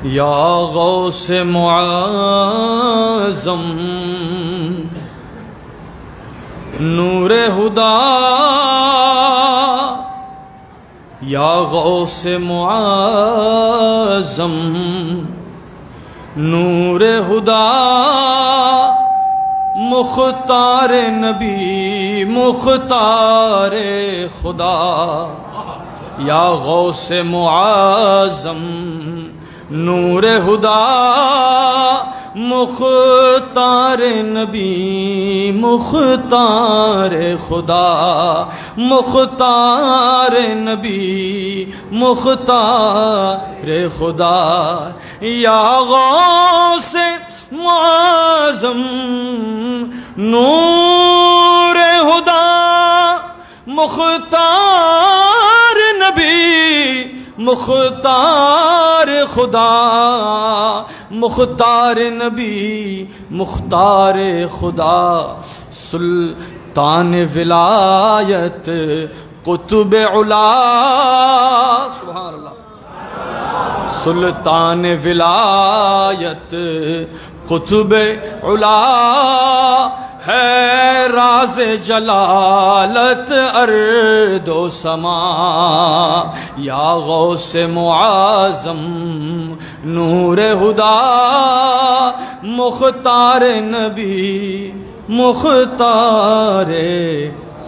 یا غوث معظم نور ہدا یا غوث معظم نور ہدا مختار نبی مختار خدا یا غوث معظم نور ہدا مختار نبی مختار خدا مختار نبی مختار خدا یا غوث معظم نور ہدا مختار نبی مختار خدا مختار نبی مختار خدا سلطان ولایت قطب علا سبحان اللہ سلطان ولایت قطب علا ہے راز جلالت ارض و سما یا غوث معظم نور ہدا مختار نبی مختار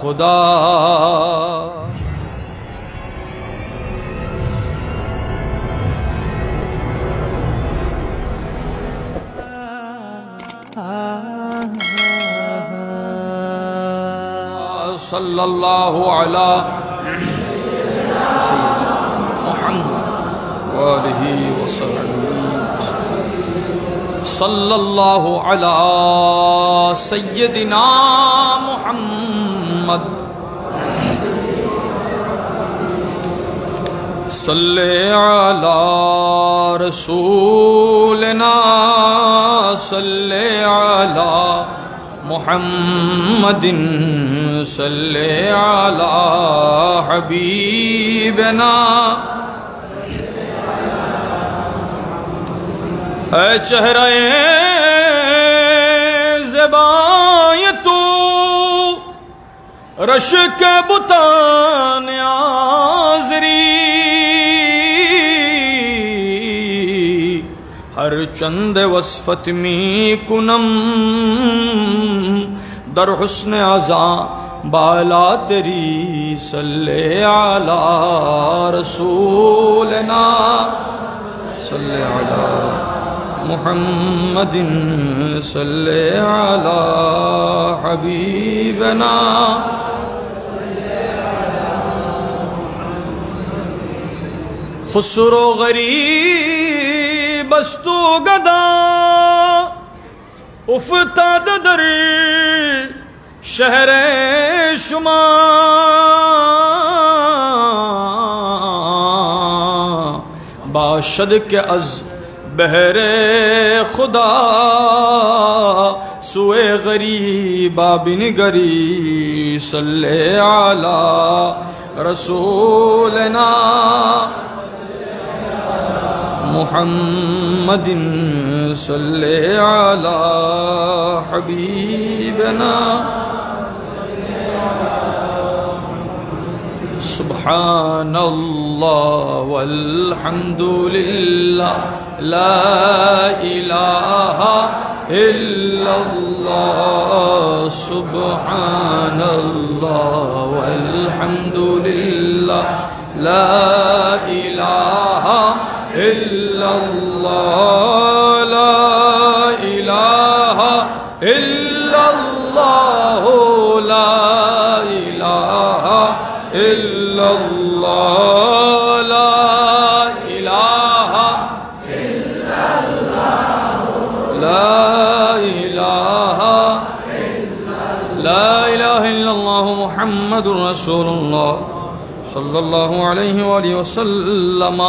خدا صلی اللہ علی محمد وآلہ وسلم صلی اللہ علی سیدنا محمد صلی علی رسولنا صلی علی محمد صلی علی حبیبنا اے چہرہ زیبائیں تو رشک بتان آزری ہر چند وصفت می کنم در حسن عزا بالا تری صلی علی رسولنا صلی علی محمد صلی علی حبیبنا خسرو غریب استو گدا افتاد در شہر شما باشد کے از بہر خدا سوئے غریبا بنگری صلی علی رسولنا محمد صلی علی حبیبنا سبحان اللہ والحمد للہ لا الہ الا اللہ سبحان اللہ والحمد للہ لا الہ الا اللہ لا الہ الا اللہ لا الہ الا اللہ لا الہ الا اللہ لا الہ لا الہ الا اللہ محمد رسول اللہ صلی اللہ علیہ وآلہ وسلم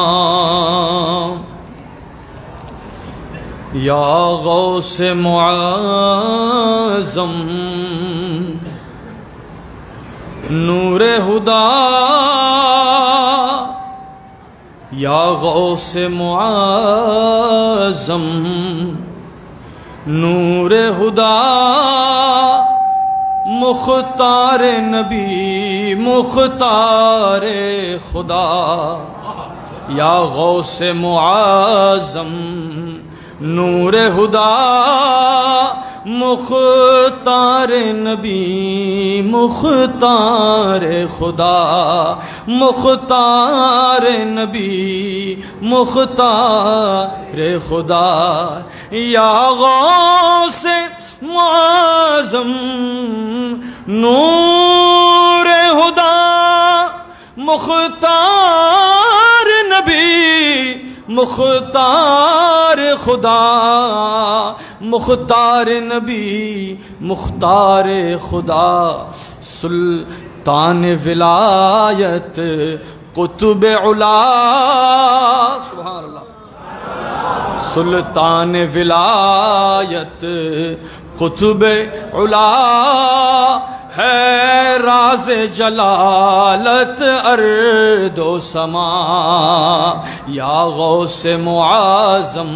یا غوث معظم نور ہدا یا غوث معظم मुआज़्ज़म नूर हुदा मुख्तार नबी मुख्तार खुदा या गौसे मुआज़्ज़म नूर हुदा मुख्तार नबी मुख्तार खुदा मुख्तार नबी मुख्तार खुदा या गौसे मुआज़्ज़म नूर हुदा मुख्तार नबी मुख्तार खुदा मुख्तार नबी मुख्तार खुदा सुल्तान विलायत कुतुब उला सुभान अल्लाह सुल्तान विलायत कुतुब उला है राज जलालत अर्दो समा या गौसे मुआज़्ज़म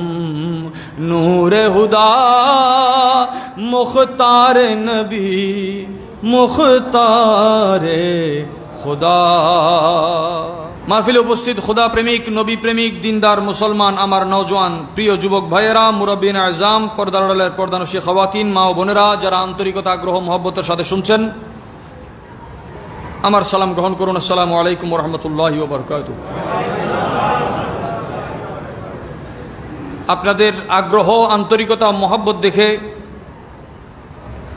नूर हुदा मुख्तार नबी मुख्तार खुदा। महफिले उपस्थित खुदा प्रेमिक नबी प्रेमिक दीनदार मुसलमान आमार नौजवान प्रिय जुबक भाइयेरा मुरब्बीन आज़ाम पर्दार आड़ालेर पर्दानशी खवातीन मा ओ बोनेरा जारा आंतरिकता आग्रह मोहब्बतेर साथे शुनछेन आमार सालाम ग्रहण करुन। अस्सलामु आलैकुम वा राहमातुल्लाहि वा बाराकातुहु। आपनादेर आग्रह आंतरिकता मोहब्बत देखे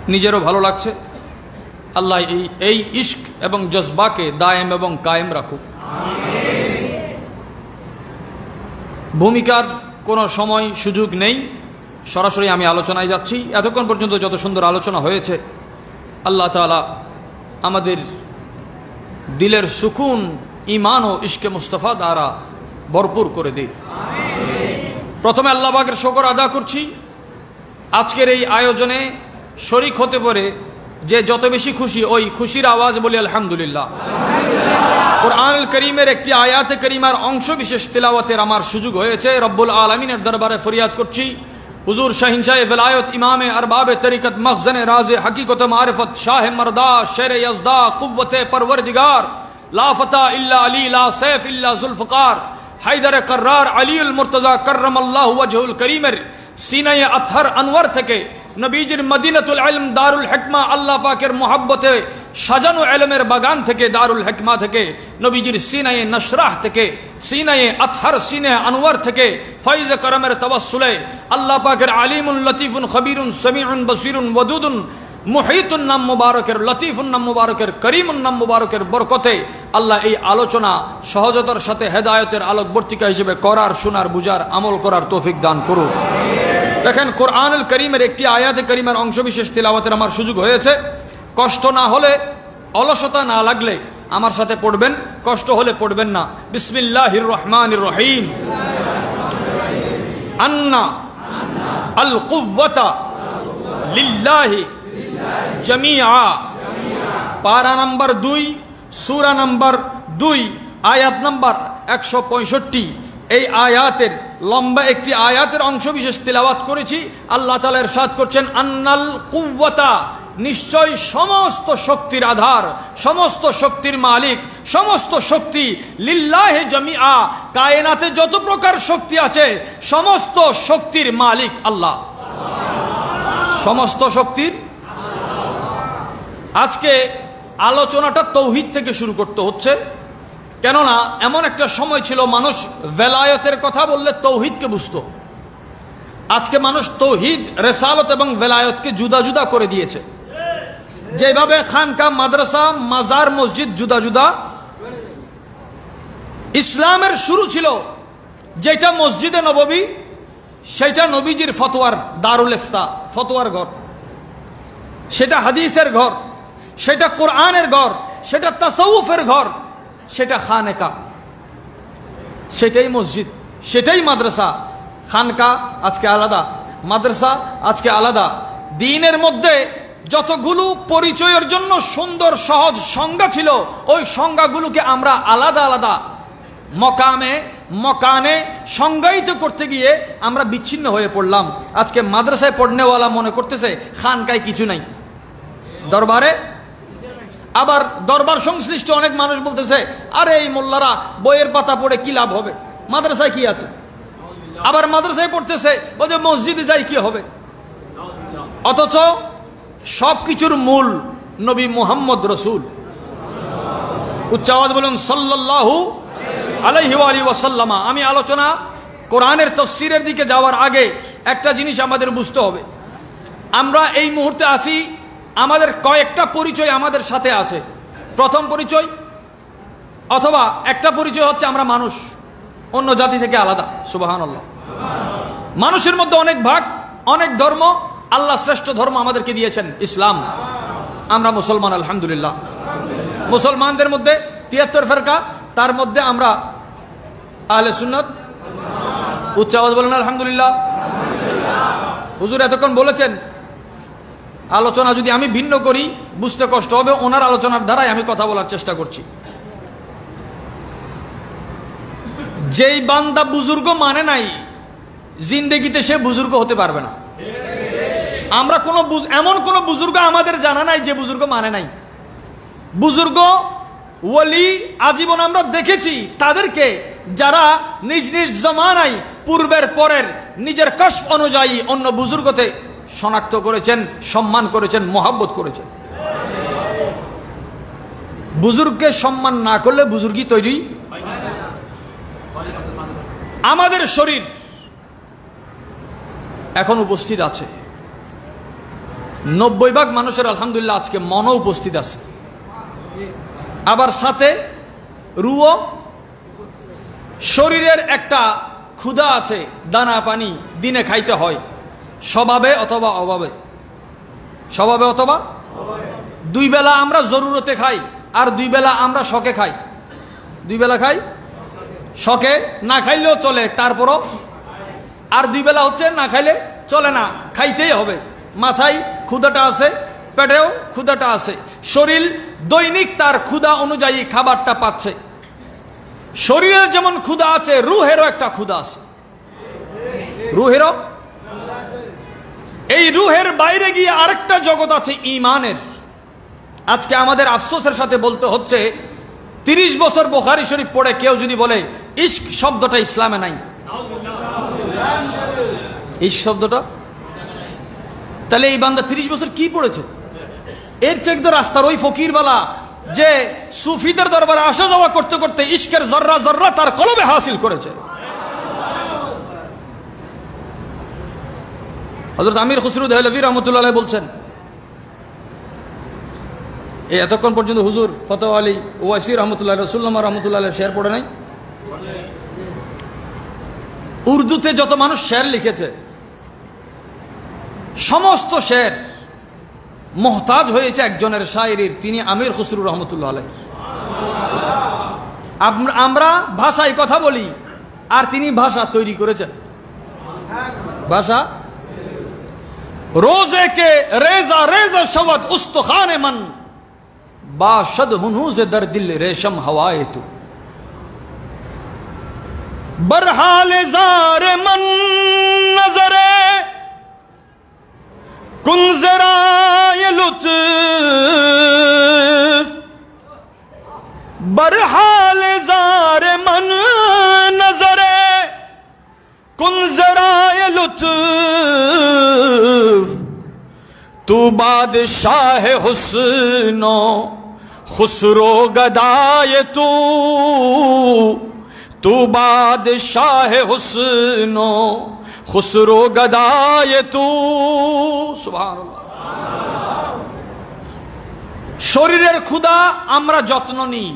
निजेरो भालो लागछे। आल्लाह এই ইশক এবং জজবাকে দায়েম এবং কায়েম রাখুক। ভূমিকার কোনো সময় সুযোগ নেই, সরাসরি আমি আলোচনায় যাচ্ছি। এতক্ষণ পর্যন্ত যত সুন্দর আলোচনা হয়েছে আল্লাহ তাআলা আমাদের দিলের সুকুন ঈমান ও ইশকে মুস্তাফা দ্বারা ভরপুর করে দিন। প্রথমে আল্লাহ পাকের শুকর আদা করছি আজকের এই আয়োজনে শরীক হতে পারে যে যত বেশি খুশি ওই খুশির আওয়াজ বলি আলহামদুলিল্লাহ। কুরআনুল কারীমের একটি আয়াতে কারীমার অংশ বিশেষ তিলাওয়াতের আমার সুযোগ হয়েছে। রব্বুল আলামিনের দরবারে ফরিয়াদ করছি হুজুর শাহিনশাহে বেলায়েত ইমামে আরবাবে তরিকত মখজনে রাজে হকিকত মারিফত শাহ মরদা শের यज़दा কুव्वते परवरदिगार লা ফতা ইল্লা আলী লা সাইফ ইল্লা যুলফকার হায়দার কর্রার আলীউল মুর্তজা কররামাল্লাহু ওয়াজহুল করিমের সিনায়ে আতহার আনওয়ার থেকে নবীজির মদিনাতুল ইলম দারুল হিকমা আল্লাহ পাকের মোহাব্বতে সাজানো ইলমের বাগান থেকে দারুল হিকমা থেকে নবীজির সিনায়ে নশরাহ থেকে সিনায়ে আতহার সিনায়ে আনওয়ার থেকে ফয়জ করমের তাওয়াসসুলে আল্লাহ পাকের আলিমুন লতিফুন খবীরুন সামিউন বসীরুন ওয়াদুদুন মুহিতুন নাম মুবারকের লতিফুন নাম মুবারকের করিমুন নাম মুবারকের বরকতে আল্লাহ এই আলোচনা সহজতার সাথে হেদায়েতের আলোকবর্তিকা হিসেবে করার শোনার বুঝার আমল করার তৌফিক দান করুন। দেখেন কুরআনুল কারীমের একটি আয়াতে কারীমার অংশবিশেষ তিলাওয়াতের আমার সুযোগ হয়েছে। কষ্ট না হলে অলসতা না লাগলে আমার সাথে পড়বেন, কষ্ট হলে পড়বেন না। বিসমিল্লাহির রহমানির রহিম। আন্না আল কুওয়াতা লিল্লাহি জামিআ। পারা নাম্বার 2 সূরা নাম্বার 2 আয়াত নাম্বার 165। এই আয়াতের লম্বা একটি আয়াতের অংশবিশেষ তিলাওয়াত করেছি। আল্লাহ তাআলা ইরশাদ করছেন আন্নাল কুওয়াতা নিশ্চয় সমস্ত শক্তির আধার সমস্ত শক্তির মালিক সমস্ত শক্তি লিল্লাহি জামিআ কায়নাতে যত প্রকার শক্তি আছে সমস্ত শক্তির মালিক আল্লাহ সমস্ত শক্তির। আজকে আলোচনাটা তৌহিদ থেকে শুরু করতে হচ্ছে, কেননা এমন একটা সময় ছিল মানুষ ভেলায়তের কথা বললে তৌহিদকে বুঝতো। আজকে মানুষ তৌহিদ রেসালত এবং ভেলায়তকে জুদা জুদা করে দিয়েছে। যেভাবে খানকা মাদ্রাসা মাজার মসজিদ জুদা জুদা, ইসলামের শুরু ছিল যেটা মসজিদে নববী, সেটা নবীজির ফতোয়ার দারুল ইফতা ফতোয়ার ঘর, সেটা হাদিসের ঘর, সেটা কোরআনের ঘর, সেটা তাসাউফের ঘর, সেটা খানেকা, সেটাই মসজিদ, সেটাই মাদ্রাসা। খানকা আজকে আলাদা, মাদ্রাসা আজকে আলাদা। দ্বীনের মধ্যে যতগুলো পরিচয়ের জন্য সুন্দর সহজ সংজ্ঞা ছিল ওই সংজ্ঞাগুলোকে আমরা আলাদা আলাদা মকামে মকানে সংজ্ঞায়িত করতে গিয়ে আমরা বিচ্ছিন্ন হয়ে পড়লাম। আজকে মাদ্রাসায় পড়নেওয়ালা মনে করতেছে খানকায় কিছু নাই, দরবারে। আবার দরবার সংশ্লিষ্ট অনেক মানুষ বলতেছে, আরে এই মোল্লারা বইয়ের পাতা পড়ে কি লাভ হবে, মাদ্রাসায় কি আছে। আবার মাদ্রাসায় পড়তেছে বলছে মসজিদে যাই কি হবে। অথচ সব কিছুর মূল নবী মুহাম্মদ রসুল। উচ্চ আওয়াজ বলুন সাল্লাল্লাহু আলাইহি ওয়াসাল্লাম। আমি আলোচনা কোরআনের তাফসীরের দিকে যাওয়ার আগে একটা জিনিস আমাদের বুঝতে হবে। আমরা এই মুহূর্তে আছি, আমাদের কয়েকটা পরিচয় আমাদের সাথে আছে। প্রথম পরিচয় অথবা একটা পরিচয় হচ্ছে আমরা মানুষ, অন্য জাতি থেকে আলাদা। সুবহানাল্লাহ। মানুষের মধ্যে অনেক ভাগ, অনেক ধর্ম। আল্লাহ শ্রেষ্ঠ ধর্ম আমাদেরকে দিয়েছেন ইসলাম। আমরা মুসলমান, আলহামদুলিল্লাহ। মুসলমানদের মধ্যে ৭৩ ফেরকা, তার মধ্যে আমরা আহলে সুন্নাত। উচ্চ আওয়াজ বলেন আলহামদুলিল্লাহ। হুজুর এতক্ষণ বলেছেন আলোচনা যদি আমি ভিন্ন করি বুঝতে কষ্ট হবে, ওনার আলোচনার দ্বারাই আমি কথা বলার চেষ্টা করছি। যেই বান্দা বুজুর্গ মানে নাই, জিন্দেগিতে সে বুজুর্গ হতে পারবে না। আমরা এমন কোন বুজুর্গ আমাদের জানা নাই যে বুজুর্গ মানে নাই। বুজুর্গ ওলি আজীবন আমরা দেখেছি তাদেরকে, যারা নিজ নিজ জমানায় পূর্বের পরের নিজের কশফ অনুযায়ী অন্য বুজুর্গতে শনাক্ত করেছেন, সম্মান করেছেন, মহব্বত করেছেন। বুজুর্গকে সম্মান না করলে বুজুর্গই তৈরি। আমাদের শরীর এখন উপস্থিত আছে ৯০ ভাগ মানুষের, আলহামদুলিল্লাহ আজকে মনও উপস্থিত আছে। আবার সাথে রুও, শরীরের একটা ক্ষুধা আছে, দানা পানি দিনে খাইতে হয়, স্বভাবে অথবা অভাবে। স্বভাবে অথবা দুই বেলা আমরা জরুরতে খাই, আর দুই বেলা আমরা শখে খাই। দুই বেলা খাই শখে, না খাইলেও চলে, তারপরও। আর দুই বেলা হচ্ছে না খাইলে চলে না, খাইতেই হবে। মাথায় ক্ষুধাটা আছে, পেটেও ক্ষুধাটা আছে। শরীর দৈনিক তার ক্ষুধা অনুযায়ী খাবারটা পাচ্ছে। শরীরের যেমন ক্ষুধা আছে, রুহেরও একটা ক্ষুধা আছে। রুহেরও, এই রুহের বাইরে গিয়ে আরেকটা জগৎ আছে ঈমানের। আজকে আমাদের আফসোসের সাথে বলতে হচ্ছে ৩০ বছর বুখারী শরীফ পড়ে কেউ যদি বলে ইশক শব্দটা ইসলামে নাই, ইশক শব্দটা, তাহলে এই বান্দা ৩০ বছর কি পড়েছে? এর চেয়ে তো রাস্তার ওই ফকিরওয়ালা যে সুফিদের দরবারে আসা যাওয়া করতে করতে ইশকের জর্রা জর্রা তার কলবে হাসিল করেছে। হযরত আমির খুসরু দেহলভী রহমতুল্লাহ আলাইহি বলছেন, এই এতক্ষণ পর্যন্ত হুজুর ফতোয়া আলী ওয়াসি রহমতুল্লাহ, রসুল্লামা রহমতুল্লাহ শেয়ার পড়ে নাই? উর্দুতে যত মানুষ শের লিখেছে, সমস্ত শের মোহতাজ হয়েছে একজনের শায়েরির, তিনি আমির খুসরু রহমতুল্লাহ আলাইহি। আমরা ভাষায় কথা বলি, আর তিনি ভাষা তৈরি করেছেন। ভাষা রোজে কে রেজা রেজা শবদ উস্তখানে মন বাশদ হুনুজ দর দিল রেশম হওয়ায়ে তু बरहाल जार मन नजरे कुंजराय लुत्फ बरहाल जार मन नजरे कुंजराय लुत्फ तू बादशाह हुस्नो खुसरो गदाय तू बादशाह हुस्नो खुसरो गदाय तू। सुबहानाल्लाह। শরীরের ক্ষুধা আমরা যত্ন নিই,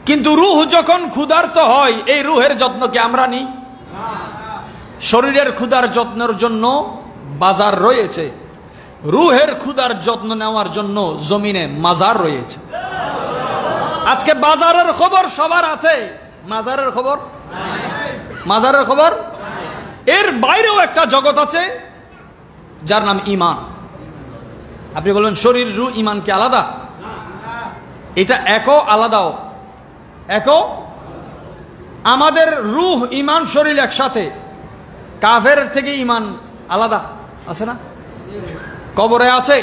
কিন্তু রূহ যখন ক্ষুধার্ত হয় এই রূহের যত্ন কি আমরা নিই? শরীরের ক্ষুধার যত্নের জন্য বাজার রয়েছে, রূহের ক্ষুধার যত্ন নেওয়ার জন্য জমিনে মাজার রয়েছে। আজকে বাজারের খবর সবার আছে, মাজারের খবর, মাজারের খবর। এর বাইরেও একটা জগৎ আছে যার নাম ঈমান। আপনি বলবেন শরীর রূহ ঈমান কি আলাদা? এটা একও আলাদাও, একও আমাদের রূহ ইমান শরীর একসাথে। কাফের থেকে ইমান আলাদা আছে না? কবরে আছে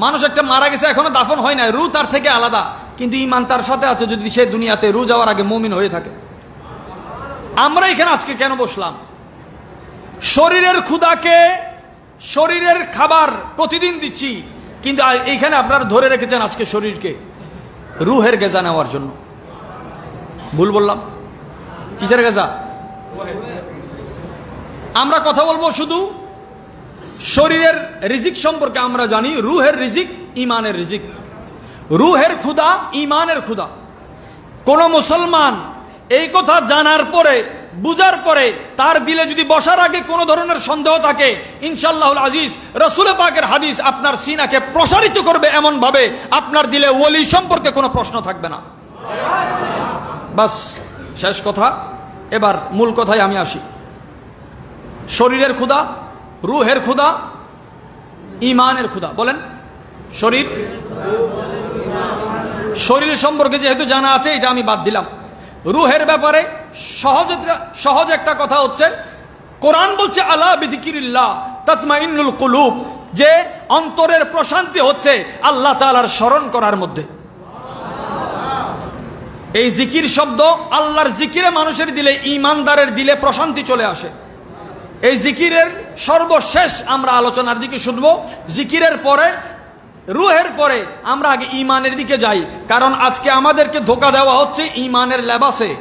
মানুষ, একটা মারা গেছে এখনো দাফন হয় না, রূহ তার থেকে আলাদা, কিন্তু ইমান তার সাথে আছে যদি সে দুনিয়াতে রূহ যাওয়ার আগে মুমিন হয়ে থাকে। আমরা এখানে আজকে কেন বসলাম? শরীরের ক্ষুধাকে শরীরের খাবার প্রতিদিন দিচ্ছি, কিন্তু এইখানে আপনারা ধরে রেখেছেন আজকে শরীরকে রূহের গেজা নেওয়ার জন্য। ভুল বললাম? কিসের গেজা? আমরা কথা বলবো শুধু শরীরের রিজিক সম্পর্কে। আমরা জানি রূহের রিজিক ইমানের রিজিক, রূহের ক্ষুধা ইমানের ক্ষুধা। কোন মুসলমান এই কথা জানার পরে, বুঝার পরে, তার দিলে যদি বসার আগে কোনো ধরনের সন্দেহ থাকে, ইনশাআল্লাহুল আজিজ রাসূল পাকের হাদিস আপনার সিনাকে প্রসারিত করবে এমন ভাবে আপনার দিলে ওলি সম্পর্কে কোনো প্রশ্ন থাকবে না। বাস শেষ কথা। এবার মূল কথায় আমি আসি। শরীরের ক্ষুধা, রূহের ক্ষুধা, ইমানের ক্ষুধা। বলেন, শরীর সম্পর্কে যেহেতু জানা আছে এটা আমি বাদ দিলাম। রূহের ব্যাপারে সহজ একটা কথা হচ্ছে, কোরআন বলছে আলা বিযিকিরিল্লাহ তাতমাইন্নুল কুলুব, যে অন্তরের প্রশান্তি হচ্ছে আল্লাহ তাআলার স্মরণ করার মধ্যে। এই জিকির শব্দ, আল্লাহর জিকিরে মানুষের দিলে, ইমানদারের দিলে প্রশান্তি চলে আসে। এই জিকিরের সর্বশেষ আমরা আলোচনার দিকে শুনবো। জিকিরের পরে, রূহের পরে আমরা আগে ইমানের দিকে যাই, কারণ আজকে আমাদেরকে ধোঁকা দেওয়া হচ্ছে ইমানের লেবাসে।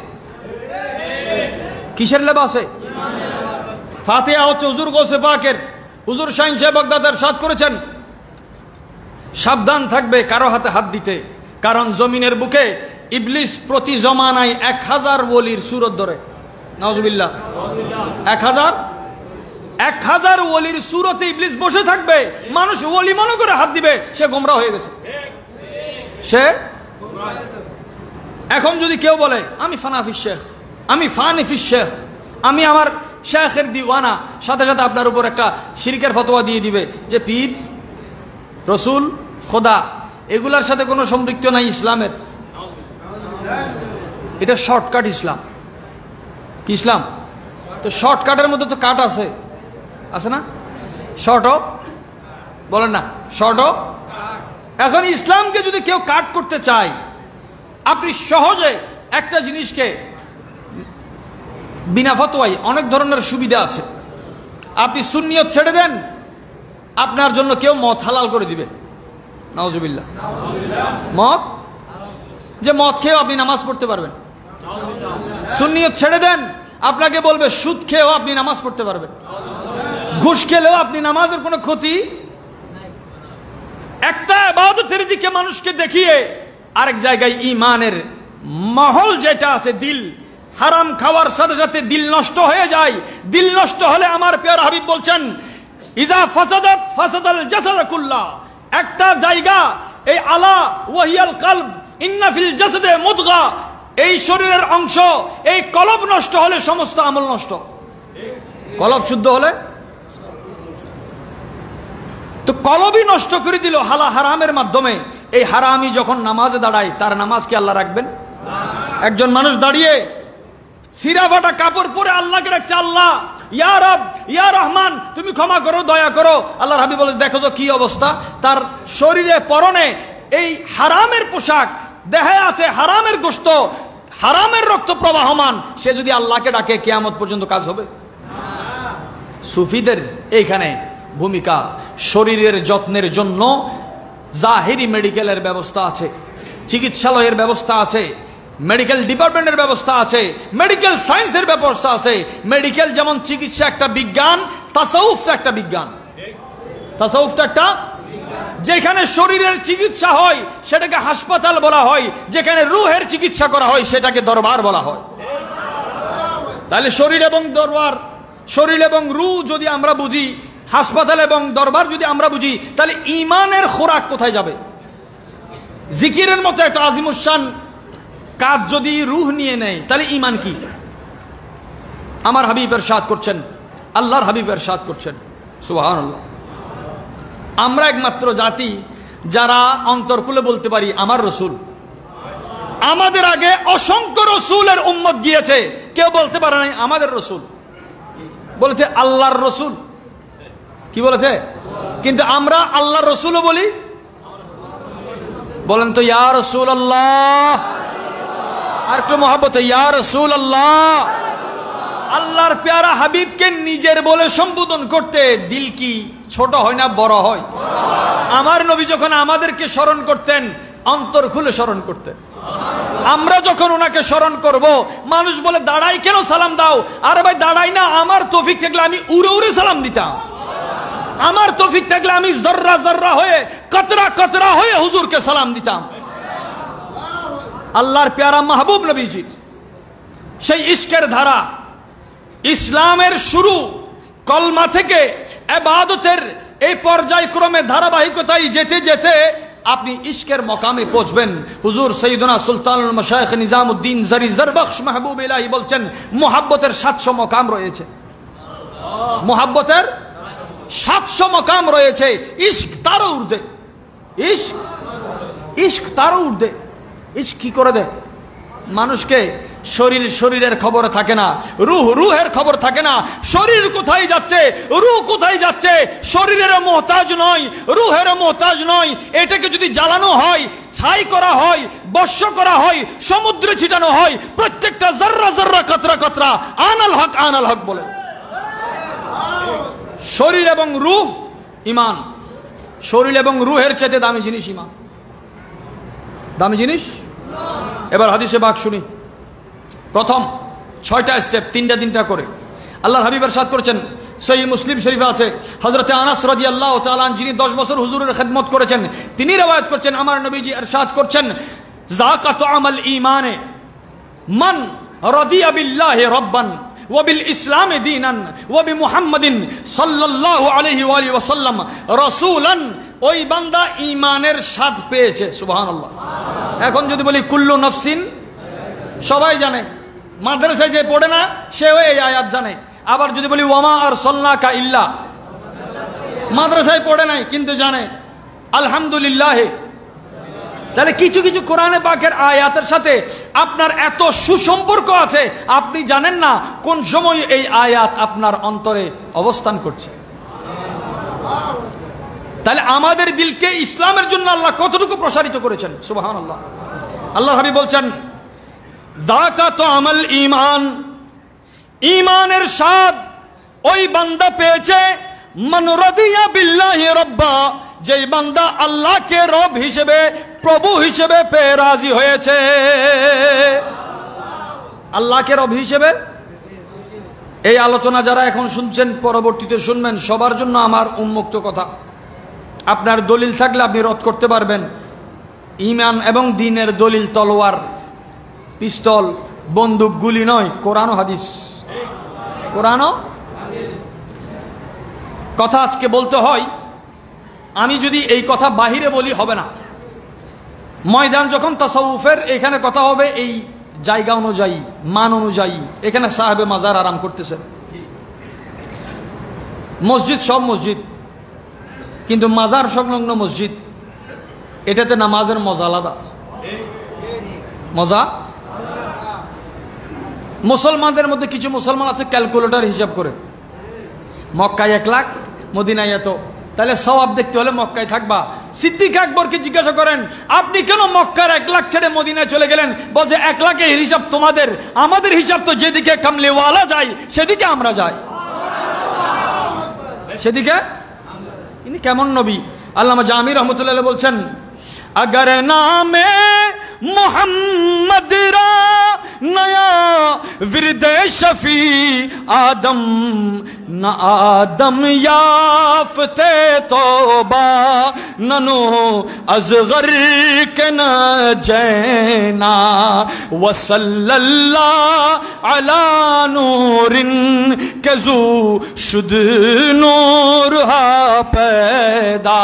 কিসের লেবাসে? ফাতিহা হচ্ছে হুজুর গৌসে পাকের, হুজুর শাহিন সাহেব বাগদাদের সাথ করেছেন, সাবধান থাকবে কারো হাতে হাত দিতে, কারণ জমিনের বুকে ইবলিস প্রতি জমানায় 1000 ওলির সুরত ধরে। নাউজুবিল্লাহ। 1000 ওলির সুরতে ইবলিস বসে থাকবে, মানুষ ওলি মনে করে হাত দিবে, সে গোমরা হয়ে গেছে। এখন যদি কেউ বলে আমি ফানাফিস শেখ, আমি ফানিফিস শেখ, আমি আমার শেখের দিওয়ানা, সাথে সাথে আপনার উপর একটা শিরকের ফতোয়া দিয়ে দিবে যে পীর, রসুল, খোদা এগুলার সাথে কোনো সম্পৃক্ত নাই ইসলামের। এটা শর্টকাট ইসলাম। কি ইসলাম? তো শর্টকাটের মধ্যে তো কাট আছে, আছে না? শর্টও বলেন না, শর্টও। এখন ইসলামকে যদি কেউ কাট করতে চায়, আপনি সহজে একটা জিনিসকে বিনা ফতোয়ায়, অনেক ধরনের সুবিধা আছে। আপনি সুন্নিয়ত ছেড়ে দেন, আপনার জন্য কেউ মদ হালাল করে দিবে। নাউজুবিল্লাহ। মদ, যে মদ খেয়েও আপনি নামাজ পড়তে পারবেন। সুন্নিয়ত ছেড়ে দেন, আপনাকে বলবে সুদ খেয়েও আপনি নামাজ পড়তে পারবেন। ঘুষ খেলেও আপনি নামাজের কোনো ক্ষতি। একটা ইবাদতের দিকে মানুষকে দেখিয়ে আরেক জায়গায় ইমানের মহল যেটা আছে, দিল, হারাম খাওয়ার সাথে সাথে দিল নষ্ট হয়ে যায়। দিল নষ্ট হলে আমার প্রিয় হাবিব বলছেন ইজা ফাসাদাত ফাসাদাল জাসাদ কুল্লাহ। একটা জায়গা, এই আলা ওয়াহিয়াল কলব ইন্না ফিল জাসাদে মুদগা, এই শরীরের অংশ, এই কলব নষ্ট হলে সমস্ত আমল নষ্ট। কলব শুদ্ধ হলে, তো কলবই নষ্ট করে দিল হারামের মাধ্যমে। এই হারামি যখন নামাজে দাঁড়ায়, তার নামাজ কি আল্লাহ রাখবেন? একজন মানুষ দাঁড়িয়ে সিরা ফাটা কাপড় পরে আল্লাহকে রাখছে, আল্লাহ ইয়া রব ইয়া রহমান তুমি ক্ষমা করো, দয়া করো। আল্লাহর হাবিব বলে দেখো তো কি অবস্থা, তার শরীরে পরনে এই হারামের পোশাক, দেহে আছে হারামের গোশত, হারামের রক্ত প্রবাহমান। সে যদি আল্লাহকে ডাকে, কিয়ামত পর্যন্ত কাজ হবে? সুফিদের এইখানে ভূমিকা। শরীরের যত্নের জন্য জাহিরি মেডিকেলের ব্যবস্থা আছে, চিকিৎসালয়ের ব্যবস্থা আছে, মেডিকেল ডিপার্টমেন্টের ব্যবস্থা আছে, মেডিকেল সায়েন্সের ব্যবস্থা আছে। মেডিকেল যেমন চিকিৎসা একটা বিজ্ঞান, তাসাউফটা একটা বিজ্ঞান। তাসাউফটা একটা, যেখানে শরীরের চিকিৎসা হয় সেটাকে হাসপাতাল বলা হয়, যেখানে রূহের চিকিৎসা করা হয় সেটাকে দরবার বলা হয়। তাহলে শরীর এবং দরবার, শরীর এবং রূহ যদি আমরা বুঝি, হাসপাতাল এবং দরবার যদি আমরা বুঝি, তাহলে ইমানের খোরাক কোথায় যাবে? জিকিরের মতো একটা আজিমুশান কাজ যদি রূহ নিয়ে নেয়, তাহলে ইমান কি? আমার হাবিব ইরশাদ করছেন, আল্লাহর হাবিব ইরশাদ করছেন, সুবহানাল্লাহ, আমরা একমাত্র জাতি যারা অন্তর খুলে বলতে পারি আমার রসুল। আমাদের আগে অসংখ্য রসুলের উম্মত গিয়েছে, কেউ বলতে পারে নাই আমাদের রসুল, বলেছে আল্লাহর রসুল। কি বলেছে? কিন্তু আমরা আল্লাহর রসুলও বলি। বলেন তো ইয়া রাসূলুল্লাহ, আর একটু মহব্বতে ইয়া রাসূলুল্লাহ। আল্লাহর প্যারা হাবিবকে নিজের বলে সম্বোধন করতে দিল কি ছোট হয় না বড় হয়? আমার নবী যখন আমাদেরকে স্মরণ করতেন অন্তর খুলে স্মরণ করতেন। আমরা যখন ওনাকে স্মরণ করব, মানুষ বলে দাঁড়াই কেন সালাম দাও? আরে ভাই দাঁড়াই না, আমার তৌফিক থাকলে আমি উড়ে উড়ে সালাম দিতাম। আমার তৌফিক থাকলে আমি জর্রা জর্রা হয়ে কতরা কতরা হয়ে হুজুরকে সালাম দিতাম। আল্লাহর প্যারা মাহবুব নবীজি সেই ইশকের ধারা, ইসলামের শুরু কলমা থেকে ইবাদতের এই পর্যায়ক্রমে ধারাবাহিকতায় যেতে যেতে আপনি ইশকের মকামে পৌঁছবেন। হুজুর সৈয়দনা সুলতানুল মাশায়েখ নিজামউদ্দিন জারি জারবখশ মাহবুব ইলাহি বলছেন, মুহাব্বতের 700 মকাম রয়েছে। মুহাব্বতের 700 মকাম রয়েছে। ইশক তারও ঊর্ধ্বে। ইশক তারও ঊর্ধ্বে। ইশক কি করে দেয় মানুষকে? শরীরের খবর থাকে না, রুহের খবর থাকে না। শরীর কোথায় যাচ্ছে, রুহ কোথায় যাচ্ছে, শরীরের মোহতাজ নয়, রুহের মোহতাজ নয়। এটাকে যদি জ্বালানো হয়, ছাই করা হয়, বর্ষ করা হয়, সমুদ্রে ছিটানো হয়, প্রত্যেকটা জর্রা জর্রা কতরা কতরা আনাল হক বলে। শরীর এবং রুহ ঈমান। শরীর এবং রুহের চেয়ে দামি জিনিস ঈমান। দামি জিনিস। এবার হাদিসে বাক শুনি। প্রথম 6টা স্টেপ, 3টা করে আল্লাহর হাবিব ইরশাদ করেছেন, সহিহ মুসলিম শরীফে আছে, হযরতে আনাস রাদিয়াল্লাহু তাআলা যিনি 10 বছর হুজুরের খেদমত করেছেন, তিনি রওয়ায়াত করছেন, আমার নবীজি ইরশাদ করছেন, যাকাতু আমাল ঈমানে মান রাদিয়া বিল্লাহি রাব্বান ওয়া বিল ইসলামি দীনান ওয়া বিমুহাম্মাদিন সাল্লাল্লাহু আলাইহি ওয়া আলিহি ওয়াসাল্লাম রাসূলান। ওই বান্দা ঈমানের স্বাদ পেয়েছে। সুবহানাল্লাহ। এখন যদি বলি কুল্লু নফসিন, সবাই জানে, মাদ্রাসায় যে পড়ে না সেও এই আয়াত জানে। আবার যদি বলি ওয়ামা আরসালনাকা ইল্লা, মাদ্রাসায় পড়ে নাই কিন্তু জানে আলহামদুলিল্লাহ। তাহলে কিছু কিছু কোরআনে পাকের আয়াতের সাথে আপনার এত সুসম্পর্ক আছে, আপনি জানেন না কোন সময় এই আয়াত আপনার অন্তরে অবস্থান করছে। তাহলে আমাদের দিলকে ইসলামের জন্য আল্লাহ কতটুকু প্রসারিত করেছেন। সুবহানাল্লাহ। আল্লাহর হাবিব বলছেন, যাকাতু আমাল ঈমান, ঈমানের স্বাদ ওই বান্দা পেয়েছে, মান রাদিয়া বিল্লাহি রাব্বা, যেই বান্দা আল্লাহকে রব হিসেবে, প্রভু হিসেবে পেয়ে রাজি হয়েছে। আল্লাহকে রব হিসেবে। এই আলোচনা যারা এখন শুনছেন, পরবর্তীতে শুনবেন, সবার জন্য আমার উন্মুক্ত কথা। আপনার দলিল থাকলে আপনি রদ করতে পারবেন। ঈমান এবং দ্বীনের দলিল তলোয়ার, পিস্তল, বন্দুক, গুলি নয়, কোরআন ও হাদিস। কোরআন ও কথা আজকে বলতে হয়। আমি যদি এই কথা বাহিরে বলি হবে না। ময়দান যখন তাসাউফের, এখানে কথা হবে এই জায়গা অনুযায়ী, মান অনুযায়ী। এখানে সাহেবে মাজার আরাম করতেছেন, মসজিদ সব মসজিদ, কিন্তু মাজার সংলগ্ন মসজিদ, এটাতে নামাজের মজা আলাদা। মজা। মুসলমানদের মধ্যে কিছু মুসলমান আছে ক্যালকুলেটর হিসাব করে, মক্কায় 1 লাখ, মদিনায় এত, তাহলে সওয়াব দেখতে হলে মক্কায় থাকবা। সিদ্দিক আকবরকে জিজ্ঞাসা করেন, আপনি কেন মক্কার 1 লাখ ছেড়ে মদিনায় চলে গেলেন? বলছে 1 লাখের হিসাব তোমাদের, আমাদের হিসাব তো যেদিকে কামলিওয়ালা যায় সেদিকে আমরা যাই, সেদিকে। ইনি কেমন নবী? আল্লামা জামি রহমতুল্লাহ বলছেন, अगर नामे मोहम्मद रा नया विरद शफी आदम न आदम याफ्ते तोबा ननो अज़गर के न जैना वसल्लल्लाहु अला नूरिन कज़ू शुद नूर हा पैदा।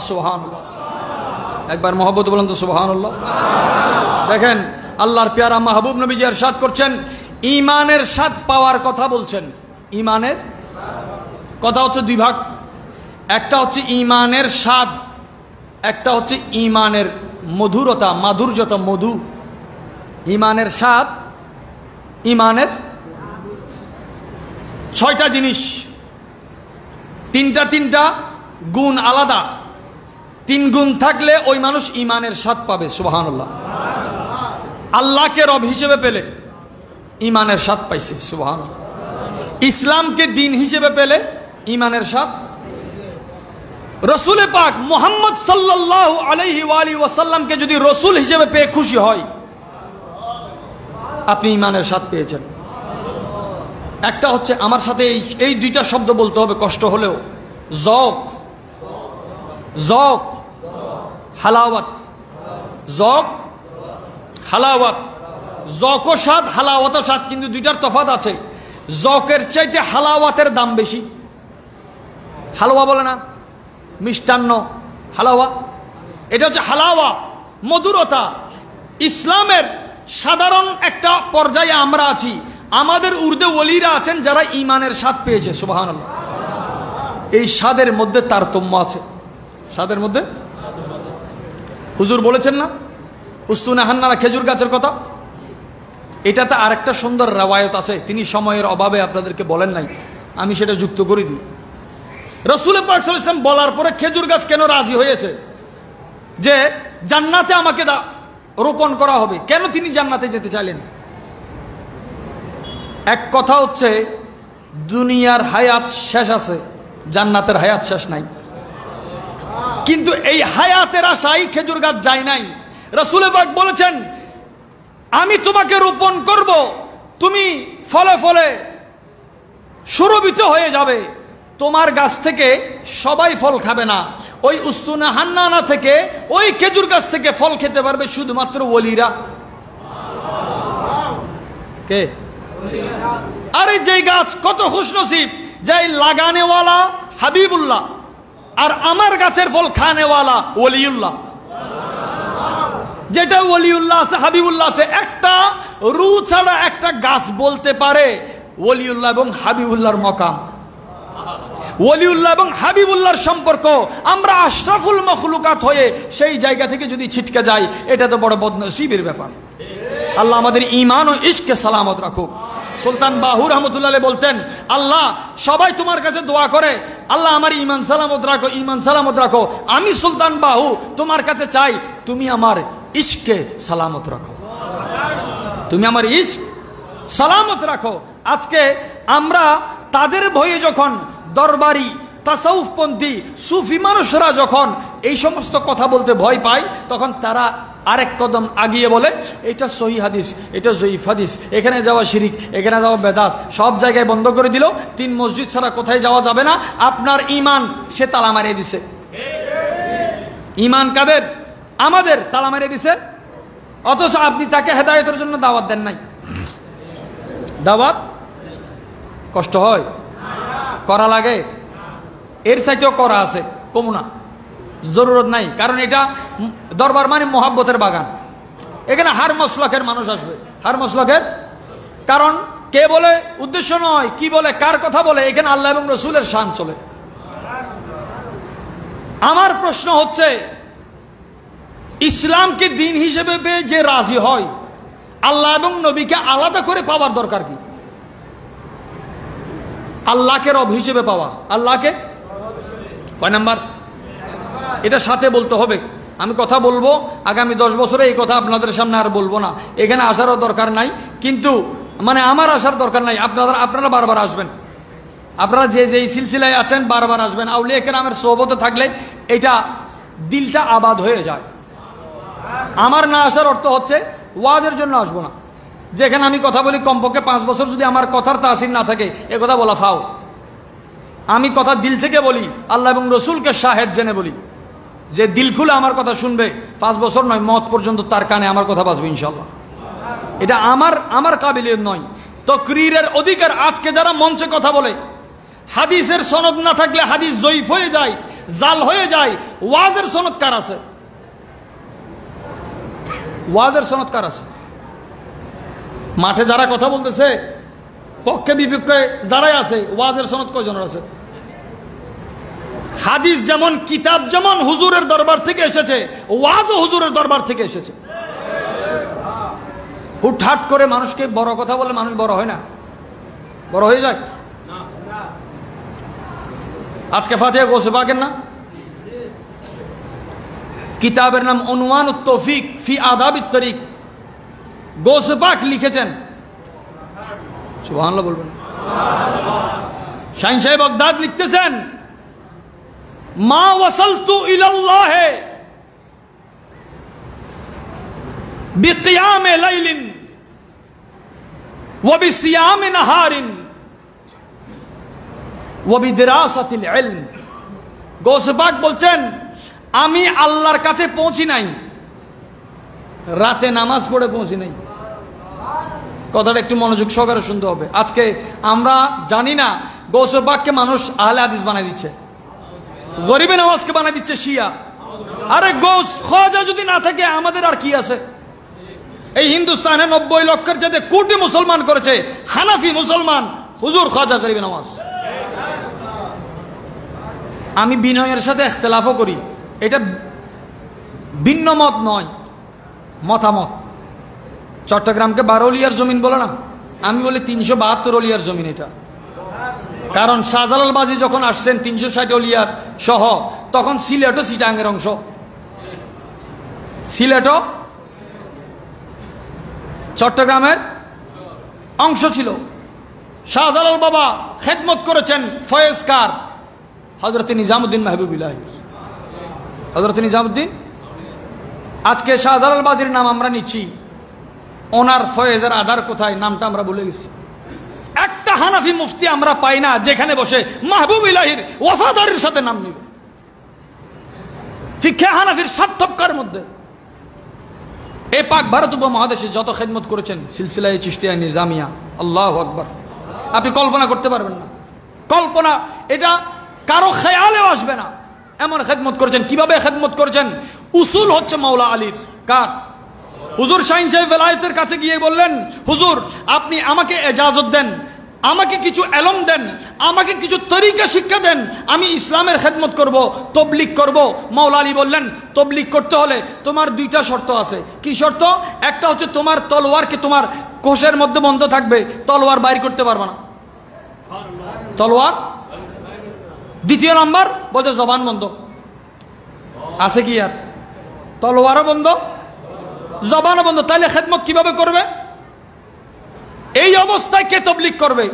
सुभान একবার মহব্বত বলেন তো সুবহানাল্লাহ। দেখেন আল্লাহর প্যারা মাহবুব নবীজি ইরশাদ করছেন, ঈমানের স্বাদ পাওয়ার কথা বলছেন। ঈমানের কথা হচ্ছে 2 ভাগ। একটা হচ্ছে ঈমানের স্বাদ, একটা হচ্ছে ঈমানের মধুরতা, মাধুর্যতা, মধু। ঈমানের স্বাদ ইমানের 6টা জিনিস, তিনটা গুণ আলাদা। 3 গুণ থাকলে ওই মানুষ ইমানের স্বাদ পাবে। সুবহানাল্লাহ। আল্লাহকে রব হিসেবে পেলে ইমানের স্বাদ পাইছে। সুবহানাল্লাহ। ইসলামকে দিন হিসেবে পেলে ইমানের স্বাদ। রসুল পাক মুহাম্মদ সাল্লাল্লাহু আলাইহি ওয়াসাল্লামকে যদি রসুল হিসেবে পেয়ে খুশি হয়, আপনি ইমানের স্বাদ পেয়েছেন। একটা হচ্ছে, আমার সাথে এই 2টা শব্দ বলতে হবে কষ্ট হলেও, যক, যক, হালাওয়াত। যক, হালাওয়াত। যক ও স্বাদ, হালাওয়াত ও স্বাদ, কিন্তু 2টার তফাৎ আছে। যকের চাইতে হালাওয়াতের দাম বেশি। হালুয়া বলে না, মিষ্টান্ন, হালাওয়া, এটা হচ্ছে হালাওয়া, মধুরতা। ইসলামের সাধারণ একটা পর্যায়ে আমরা আছি, আমাদের ঊর্ধ্বে ওলিরা আছেন যারা ইমানের স্বাদ পেয়েছে। সুবহানাল্লাহ। এই স্বাদের মধ্যে তারতম্য আছে। স্বাদের মধ্যে হুজুর বলেছেন না উস্তুনে হান্নারা খেজুর গাছের কথা, এটাতে আরেকটা সুন্দর রওয়ায়াত আছে, তিনি সময়ের অভাবে আপনাদেরকে বলেন নাই, আমি সেটা যুক্ত করে দিই। রাসূল পাক সাল্লাল্লাহু আলাইহি ওয়াসাল্লাম বলার পরে খেজুর গাছ কেন রাজি হয়েছে যে জান্নাতে আমাকে রোপণ করা হবে, কেন তিনি জান্নাতে যেতে চাইলেন? এক কথা হচ্ছে, দুনিয়ার হায়াত শেষ আছে, জান্নাতের হায়াত শেষ নাই। কিন্তু এই হায়াতের আশায় খেজুর গাছ যায় নাই। রাসূল পাক বলেছেন, আমি তোমাকে রোপণ করব, তুমি ফলে ফলে সুরভিত হয়ে যাবে। তোমার গাছ থেকে সবাই ফল খাবে না, ওই উস্তুনে হান্নানা থেকে, ওই খেজুর গাছ থেকে ফল খেতে পারবে শুধুমাত্র ওলিরা। কে? আরে যেই গাছ কত খুশনসিব, যাই লাগানেওয়ালা হাবিবুল্লাহ, আর আমার গাছের ফল খানেওয়ালা ওলিউল্লাহ। যেটা ওলিউল্লাহ আছে, হাবিবুল্লাহ আছে, একটা রু ছাড়া একটা গাছ বলতে পারে ওলিউল্লাহ এবং হাবিবুল্লাহর মকাম। ওলিউল্লাহ এবং হাবিবুল্লাহর সম্পর্ক, আমরা আশরাফুল মখলুকাত হয়ে সেই জায়গা থেকে যদি ছিটকে যাই, এটা তো বড় বদনসিবের ব্যাপার। আল্লাহ আমাদের ঈমান ও ইশকে সালামত রাখুক। সুলতান বাহু রহমতুল্লাহ বলতেন, আল্লাহ সবাই তোমার কাছে দোয়া করে, আল্লাহ আমার ঈমান সালামত রাখো, ঈমান সালামত রাখো। আমি সুলতান বাহু তোমার কাছে চাই, তুমি আমার ইশকে সালামত রাখো, তুমি আমার ইশক সালামত রাখো। আজকে আমরা তাদের ভয়ে যখন দরবারি তাসাউফপন্থী সুফি মানুষরা যখন এই সমস্ত কথা বলতে ভয় পায়, তখন তারা আরেক কদম আগিয়ে বলে এটা সহি হাদিস, এটা জয়ীফ হাদিস, এখানে যাওয়া শিরিক, এখানে যাওয়া বেদাত, সব জায়গায় বন্ধ করে দিল। 3 মসজিদ ছাড়া কোথায় যাওয়া যাবে না। আপনার ঈমান সে তালা মারিয়ে দিছে। ঈমান কাদের? আমাদের। তালা মারিয়ে দিছে, অথচ আপনি তাকে হেদায়েতের জন্য দাওয়াত দেন নাই। দাওয়াত কষ্ট হয়, করা লাগে, এর চাইতেও করা আছে, কমু না, জরুরত নাই। কারণ এটা দরবার মানে মোহাব্বতের বাগান, এখানে হার মসলকের মানুষ আসবে, হার মসলকের। কারণ কে বলে উদ্দেশ্য নয়, কি বলে, কার কথা বলে, এখানে আল্লাহ এবং রসুলের শান চলে। আমার প্রশ্ন হচ্ছে, ইসলামকে দিন হিসেবে পেয়ে যে রাজি হয়, আল্লাহ এবং নবীকে আলাদা করে পাওয়ার দরকার কি? আল্লাহকে রব হিসেবে পাওয়া, আল্লাহকে কয় নাম্বার? এটা সাথে বলতে হবে। আমি কথা বলবো আগামী 10 বছরে, এই কথা আপনাদের সামনে আর বলবো না। এখানে আসারও দরকার নাই, কিন্তু মানে আমার আসার দরকার নাই, আপনারা বারবার আসবেন। আপনারা যেই সিলসিলায় আছেন বারবার আসবেন। আউলিয়া কেরামের সোহবতে থাকলে এটা দিলটা আবাদ হয়ে যায়। আমার না আসার অর্থ হচ্ছে ওয়াজের জন্য আসবো না। যেখানে আমি কথা বলি কমপক্ষে 5 বছর যদি আমার কথার তাসির না থাকে, এ কথা বলা ফাও। আমি কথা দিল থেকে বলি, আল্লাহ এবং রসুলকে শাহেদ জেনে বলি। যে দিল খুলে আমার কথা শুনবে, 5 বছর নয়, মত পর্যন্ত তার কানে আমার কথা বাজবে ইনশাল্লাহ। এটা আমার কাবিলিয়ত নয়, তকরীরের অধিকার। আজকে যারা মঞ্চে কথা বলে, হাদিসের সনদ না থাকলে হাদিস জয়ীফ হয়ে যায়, জাল হয়ে যায়। ওয়াজের সনদ কার আছে? ওয়াজের সনদ কার আছে? মাঠে যারা কথা বলতেছে, পক্ষে বিপক্ষে যারাই আছে, ওয়াজের সনদ কয়জনের আছে? হাদিস যেমন, কিতাব যেমন হুজুরের দরবার থেকে এসেছে, ওয়াজও হুজুরের দরবার থেকে এসেছে। হুটহাট করে মানুষকে বড় কথা বলে মানুষ বড় হয় না, বড় হয়ে যায়। আজকে ফাতিহা গৌসে পাকের না, কিতাবের নাম উনওয়ানুত তৌফিক ফি আদাবিত তরিক, গৌসে পাক লিখেছেন, সুবহানাল্লাহ বলবেন। শাহিন সাহেব বাগদাদ লিখতেছেন, মা ওয়াসালতু ইলাল্লাহ বিকিয়ামে লাইলিন ওয়া বিসিয়ামে নাহারিন ওয়া বিদিরাসাতিল ইলম। গৌসে পাক বলছেন, আমি আল্লাহর কাছে পৌঁছি নাই, রাতে নামাজ পড়ে পৌঁছি নাই। কথাটা একটু মনোযোগ সহকারে শুনতে হবে। আজকে আমরা জানি না গৌসে পাককে মানুষ আহলে হাদিস বানাই দিচ্ছে, গরিবে নওয়াজকে বানাই দিচ্ছে শিয়া। আরে গৌস খাজা যদি না থাকে আমাদের আর কি আছে? এই হিন্দুস্তানে 90 লক্ষের যাতে কোটি মুসলমান করেছে হানাফি মুসলমান, হুজুর খাজা গরিবে নওয়াজ। আমি বিনয়ের সাথে ইখতিলাফও করি, এটা ভিন্ন মত নয়, মতামত। চট্টগ্রামকে 12 অলিয়ার জমিন বলে না, আমি বলি 372 অলিয়ার জমিন এটা। কারণ শাহজালাল বাজি যখন আসছেন 360 অলিয়ার সহ, তখন সিলেটও চিটাঙ্গের অংশ, সিলেটও চট্টগ্রামের অংশ ছিল। শাহজালাল বাবা খেদমত করেছেন ফয়েজকার হযরত নিজামুদ্দিন মাহবুবুল্লাহ, হযরত নিজামুদ্দিন। আজকে শাহজালাল বাজির নাম আমরা নিচ্ছি, ওনার ফয়েজের আধার কোথায় নামটা আমরা ভুলে গেছি। একটা হানাফি মুফতি আমরা পাই না যেখানে বসে মাহবুবুল্লাহির ওয়াফাদারির সাথে নাম নিবে। ফিকহে হানাফির সার্থককার মধ্যে এই পাক ভারত উপমহাদেশে যত খেদমত করেছেন সিলসিলায়ে চিশতিয়া নিজামিয়া, আল্লাহু আকবার, আপনি কল্পনা করতে পারবেন না। কল্পনা এটা কারো খেয়ালেও আসবে না, এমন খেদমত করেছেন। কিভাবে খেদমত করেছেন? উসুল হচ্ছে মাওলা আলীর। কার? হুজুর শাহিন সাহেব বেলায়েতের কাছে গিয়ে বললেন, হুজুর আপনি আমাকে এজাজত দেন, আমাকে কিছু এলম দেন, আমাকে কিছু তরিকা শিক্ষা দেন, আমি ইসলামের খেদমত করব, তবলিগ করব। মাওলা আলী বললেন, তবলিগ করতে হলে তোমার 2টা শর্ত আছে। কি শর্ত? একটা হচ্ছে তোমার তলোয়ারকে তোমার কোষের মধ্যে বন্ধ থাকবে, তলোয়ার বাইর করতে পারবে না, তলোয়ার। দ্বিতীয় নম্বর বলছে জবান বন্ধ। আছে কি আর? তলোয়ারও বন্ধ, জবানও বন্ধ। তাইলে খেদমত কিভাবে করবে? এই অবস্থায় কে তবলিগ করবে?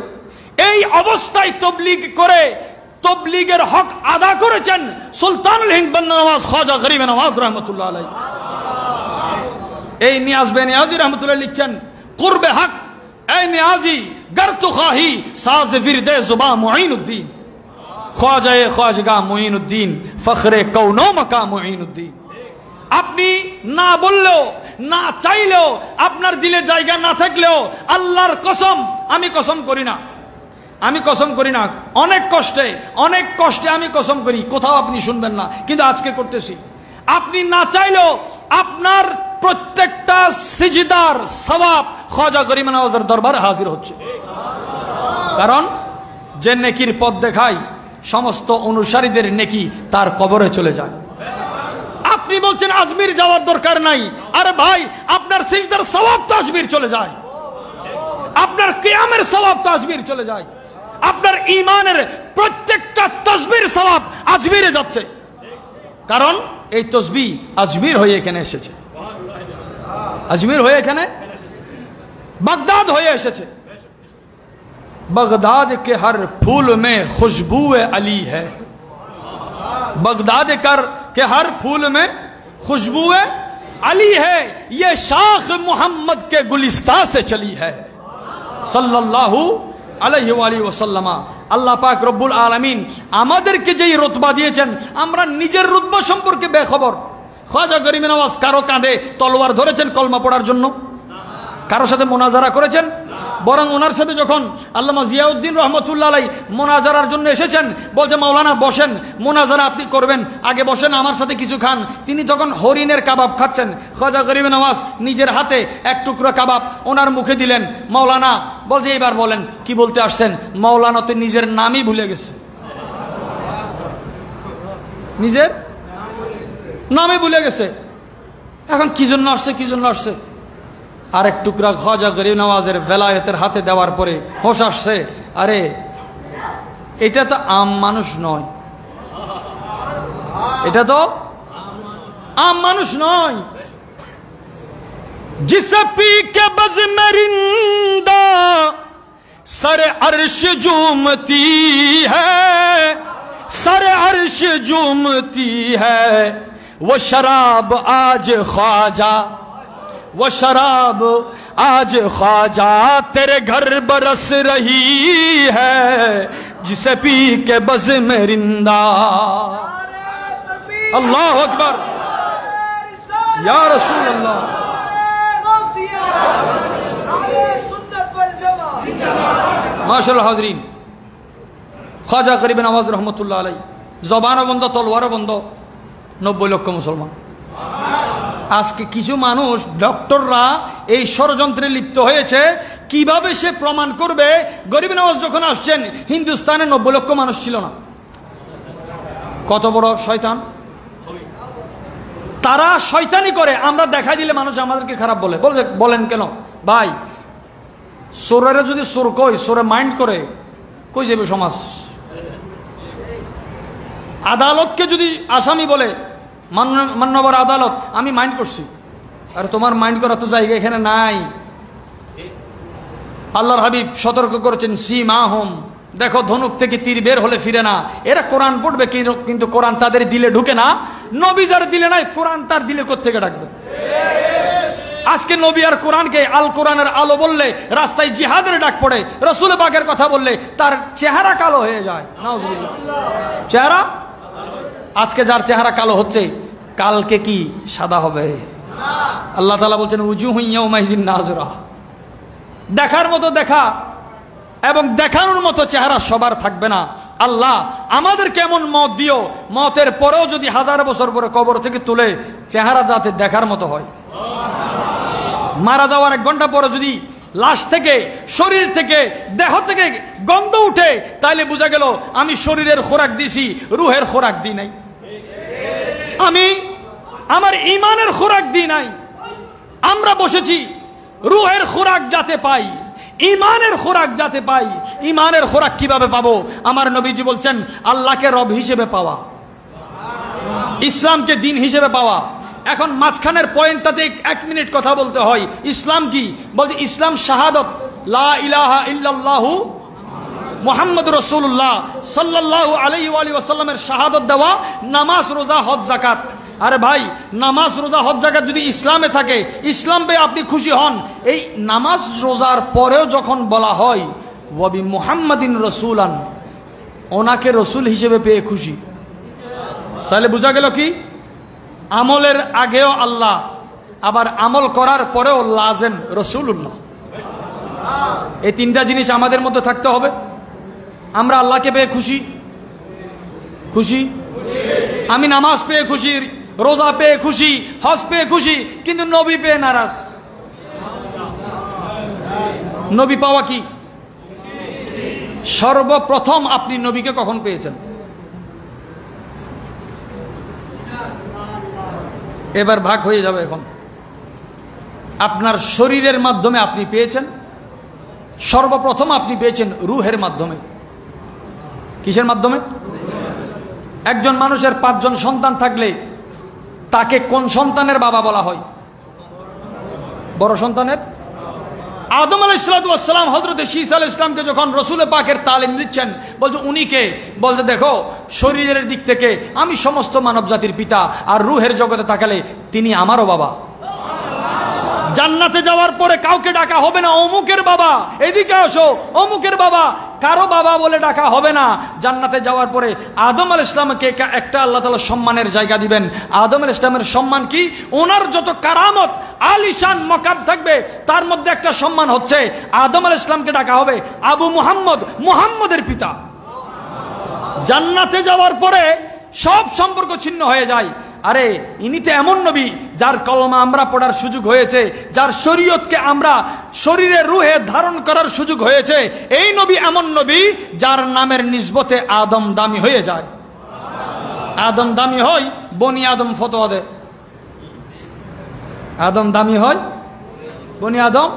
এই অবস্থায় তবলিগ করে তবলিগের হক আদা করেছেন সুলতানুল হিন্দ বান্দা নওয়াজ খাজা গরিবে নওয়াজ রহমতুল্লাহ আলাইহি। এই নিয়াজ বে নিয়াজি রহমতুল্লাহ লিখছেন, কুরবে হক এ নিয়াজি গর তু খাহি সাজ বিরদে জুবা মুঈনুদ্দিন, খাজায়ে খাজগা মুঈনুদ্দিন ফখরে কৌনো মাকা মুঈনুদ্দিন। আপনি না বললেও, না চাইলেও, আপনার দিলে জায়গা না থাকলেও, আল্লাহর কসম, আমি কসম করি না, আমি কসম করি না, অনেক কষ্টে আমি কসম করি, কোথাও আপনি শুনবেন না, কিন্তু আজকে করতেছি। আপনি না চাইলেও আপনার প্রত্যেকটা সিজদার সওয়াব খাজা গরিবে নওয়াজের দরবারে হাজির হচ্ছে। কারণ যে নেকির পথ দেখায় সমস্ত অনুসারীদের নেকি তার কবরে চলে যায়। আপনি বলছেন আজমির যাওয়ার দরকার নাই, আরে ভাই আপনার সিজদার সওয়াব তো আজমির চলে যায়, আপনার কিয়ামের সওয়াব তো আজমির চলে যায়, আপনার ঈমানের প্রত্যেকটা তাসবির সওয়াব আজমিরে যাচ্ছে। কারণ এই তাসবিহ আজমির হয়ে এখানে এসেছে, আজমির হয়ে এখানে বাগদাদ হয়ে এসেছে। बगदाद के हर फूल में खुशबू अली है, बगदाद के हर फूल में खुशबू अली है, ये शाख मोहम्मद के गुलिस्ता से चली है सल्लल्लाहु अलैहि वसल्लम। আল্লাহ পাক রব্বুল আলামিন আমাদেরকে যেই রতবা দিয়েছেন, আমরা নিজের রতবা সম্পর্কে বেখবর। খাজা গরিবে নওয়াজ কারো কাঁধে তলোয়ার ধরেছেন কলমা পড়ার জন্য? কারো সাথে মোনাজারা করেছেন? বরং ওনার সাথে যখন আল্লামা জিয়াউদ্দিন রহমতুল্লাহ আলাইহি মোনাজারার জন্য এসেছেন, বলছে মাওলানা বসেন, মোনাজারা আপনি করবেন, আগে বসেন, আমার সাথে কিছু খান। তিনি তখন হরিণের কাবাব খাচ্ছেন। খাজা গরিবে নওয়াজ নিজের হাতে এক টুকরো কাবাব ওনার মুখে দিলেন। মাওলানা বলছে এইবার বলেন কি বলতে আসছেন? মাওলানা তো নিজের নামই ভুলে গেছে, নিজের নামই ভুলে গেছে। এখন কি জন্য আসছে, কি জন্য আসছে? আরেক টুকরা খাজা গরিব নওয়াজের বেলায়েতের হাতে দেওয়ার পরে হোশ আসছে, আরে এটা তো আম মানুষ নয়, এটা তো আম মানুষ নয়। जिसे पी के बज मरिंदा सर अर्श झूमती है, सर अर्श झूमती है। वो शराब आज ख्वाजा, वो शराब आज ख्वाजा तेरे घर बरस रही है, जिसे पी के बज मरिंदा। अल्लाह अकबर, या रसूल अल्लाह। माशाअल्लाह हाज़रीन, ख्वाजा गरीब नवाज रहमतुल्लाह अलैह जबानও বন্ধ, তলোয়ারও বন্ধ, 90 লক্ষ মুসলমান। আজকে কিছু মানুষ ডক্টররা এই ষড়যন্ত্রে লিপ্ত হয়েছে, কিভাবে সে প্রমাণ করবে গরিব নওয়াজ যখন আসছেন হিন্দুস্তানে 90 লক্ষ মানুষ ছিল না। কত বড় শয়তান! তারা শয়তানি করে, আমরা দেখাই দিলে মানুষ আমাদেরকে খারাপ বলে। বলেন কেন ভাই? সোরের যদি সোর কই, সোরে মাইন্ড করে কই যাবে সমাজ? আদালতকে যদি আসামি বলে, মান্যবর আদালত আমি মাইন্ড করছি, আর তোমার মাইন্ড করার তো জায়গা এখানে নাই। আল্লাহর হাবিব সতর্ক করেছেন, সীমাহুম, দেখো ধনুক থেকে তীর বের হলে ফিরে না। এরা কোরআন পড়বে কিন্তু কোরআন তাদের দিলে ঢুকে না। নবী যার দিলে নাই, কোরআন তার দিলে কোত্থেকে ডাকবে? আজকে নবী আর কোরআনকে আল কোরআনের আলো বললে রাস্তায় জিহাদের ডাক পড়ে, রসুল পাকের কথা বললে তার চেহারা কালো হয়ে যায়। নাউজুবিল্লাহ, চেহারা আজকে যার চেহারা কালো হচ্ছে, কালকে কি সাদা হবে? আল্লাহ তাআলা বলছেন উজুহু ইয়াউমাইযিন নাযিরা, দেখার মতো দেখা এবং দেখানোর মতো চেহারা সবার থাকবে না। আল্লাহ আমাদের কেমন মত দিও, মতের পরেও যদি 1000 বছর পরে কবর থেকে তুলে চেহারা যাতে দেখার মতো হয়। মারা যাওয়ার 1 ঘন্টা পরে যদি লাশ থেকে, শরীর থেকে, দেহ থেকে গন্ধ উঠে, তাইলে বোঝা গেল আমি শরীরের খোরাক দিছি, রুহের খোরাক দিই নাই, আমি আমার ইমানের খোরাক দিই নাই। আমরা বসেছি রুহের খোরাক যাতে পাই, ইমানের খোরাক যাতে পাই। ইমানের খোরাক কিভাবে পাবো? আমার নবীজি বলছেন আল্লাহকে রব হিসেবে পাওয়া, ইসলামকে দিন হিসেবে পাওয়া। এখন মাঝখানের পয়েন্টটাতে 1 মিনিট কথা বলতে হয়। ইসলাম কি? বলতে ইসলাম শাহাদত লা ইলাহা ইল্লাল্লাহু মুহাম্মাদুর রাসূলুল্লাহ সাল্লাল্লাহু আলাইহি ওয়া সাল্লামের শাহাদত দেওয়া, নামাজ রোজা হজ যাকাত। আরে ভাই, নামাজ রোজা হজ যাকাত যদি ইসলামে থাকে, ইসলাম পেয়ে আপনি খুশি হন। এই নামাজ রোজার পরেও যখন বলা হয় ওয়া বি মুহাম্মাদিন রাসূলান, ওনাকে রসুল হিসেবে পেয়ে খুশি, তাহলে বোঝা গেল কি আমলের আগেও আল্লাহ, আবার আমল করার পরেও লাজেম রসুলুল্লাহ। এই 3টা জিনিস আমাদের মধ্যে থাকতে হবে। আমরা আল্লাহকে পেয়ে খুশি, খুশি, আমি নামাজ পেয়ে খুশি, রোজা পেয়ে খুশি, হজ পেয়ে খুশি, কিন্তু নবী পেয়ে নারাজ। নবী পাওয়া কি? সর্বপ্রথম আপনি নবীকে কখন পেয়েছেন? এবার ভাগ হয়ে যাবে। এখন আপনার শরীরের মাধ্যমে আপনি পেয়েছেন, সর্বপ্রথম আপনি পেয়েছেন রুহের মাধ্যমে। কিসের মাধ্যমে? একজন মানুষের 5 জন সন্তান থাকলে তাকে কোন সন্তানের বাবা বলা হয়? বড় সন্তানের। আদম আলাইহিসসালাম হযরত ঈসা আলাইহিস সালামকে যখন রসুল পাকের তালিম দিচ্ছেন, বলছে উনি কে? বলছে দেখো শরীরের দিক থেকে আমি সমস্ত মানব জাতির পিতা, আর রুহের জগতে তাকালে তিনি আমারও বাবা। জান্নাতে যাওয়ার পরে কাউকে ডাকা হবে না অমুকের বাবা, এদিকে আসো অমুকের বাবা, কারো বাবা বলে ডাকা হবে না। জান্নাতে যাওয়ার পরে আদম আলাইহিস সালামকে একটা আল্লাহ তাআলা সম্মানের জায়গা দিবেন। আদম আলাইহিস সালামের সম্মান কি? ওনার যত কারামত আলিশান মকাম থাকবে, তার মধ্যে একটা সম্মান হচ্ছে আদম আলাইহিস সালামকে ডাকা হবে আবু মুহাম্মদ, মুহাম্মদের পিতা। জান্নাতে যাওয়ার পরে সব সম্পর্ক ছিন্ন হয়ে যায়। আরে ইনি তো এমন নবী যার কলমা আমরা পড়ার সুযোগ হয়েছে, যার শরীয়তকে আমরা শরীরে রুহে ধারণ করার সুযোগ হয়েছে। এই নবী এমন নবী যার নামের নিসবতে আদম দামি হয়ে যায়। আদম দামি হয়, বনি আদম ফতোয়া দেয়। আদম দামি হয়, বনি আদম?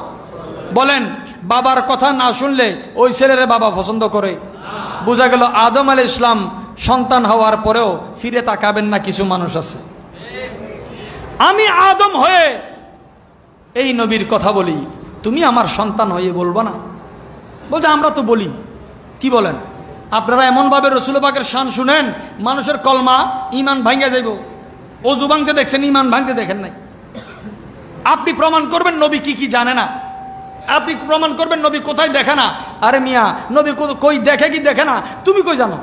বলেন, বাবার কথা না শুনলে ওই ছেলেরে বাবা পছন্দ করে? বোঝা গেল আদম আলাইহিস সালাম সন্তান হওয়ার পরেও ফিরে তাকাবেন না কিছু মানুষ আছে। আমি আদম হয়ে এই নবীর কথা বলি, তুমি আমার সন্তান হয়ে বলবো না? বলতে আমরা তো বলি। কি বলেন আপনারা? এমনভাবে রসুল পাকের শান শুনেন, মানুষের কলমা ইমান ভাঙ্গে যাইব। অজু ভাঙতে দেখছেন, ইমান ভাঙতে দেখেন নাই। আপনি প্রমাণ করবেন নবী কি কি জানে না, আপনি প্রমাণ করবেন নবী কোথায় দেখে না। আরে মিয়া, নবী কই দেখে কি দেখে না তুমি কই জানো?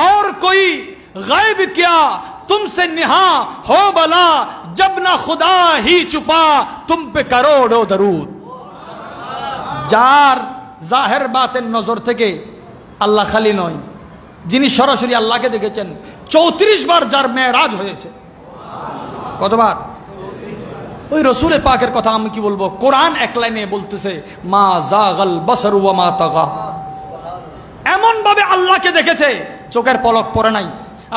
और कोई गैब क्या तुमसे निहा हो भला, जब ना खुदा ही छुपा तुम पे करोड़ों दरूद। যার জাহের বাতের নজর থেকে আল্লাহ খালি নয়, যিনি সরাসরি আল্লাহকে দেখেছেন 34 বার, যার মেরাজ হয়েছে। কতবার? ওই রসুল পাকের কথা আমি কি বলবো? কোরআন এক লাইনে বলতেছে, মা জাগাল বসর ওয়া মা তাগা। এমন ভাবে আল্লাহকে দেখেছে, চোখের পলক পড়ে নাই।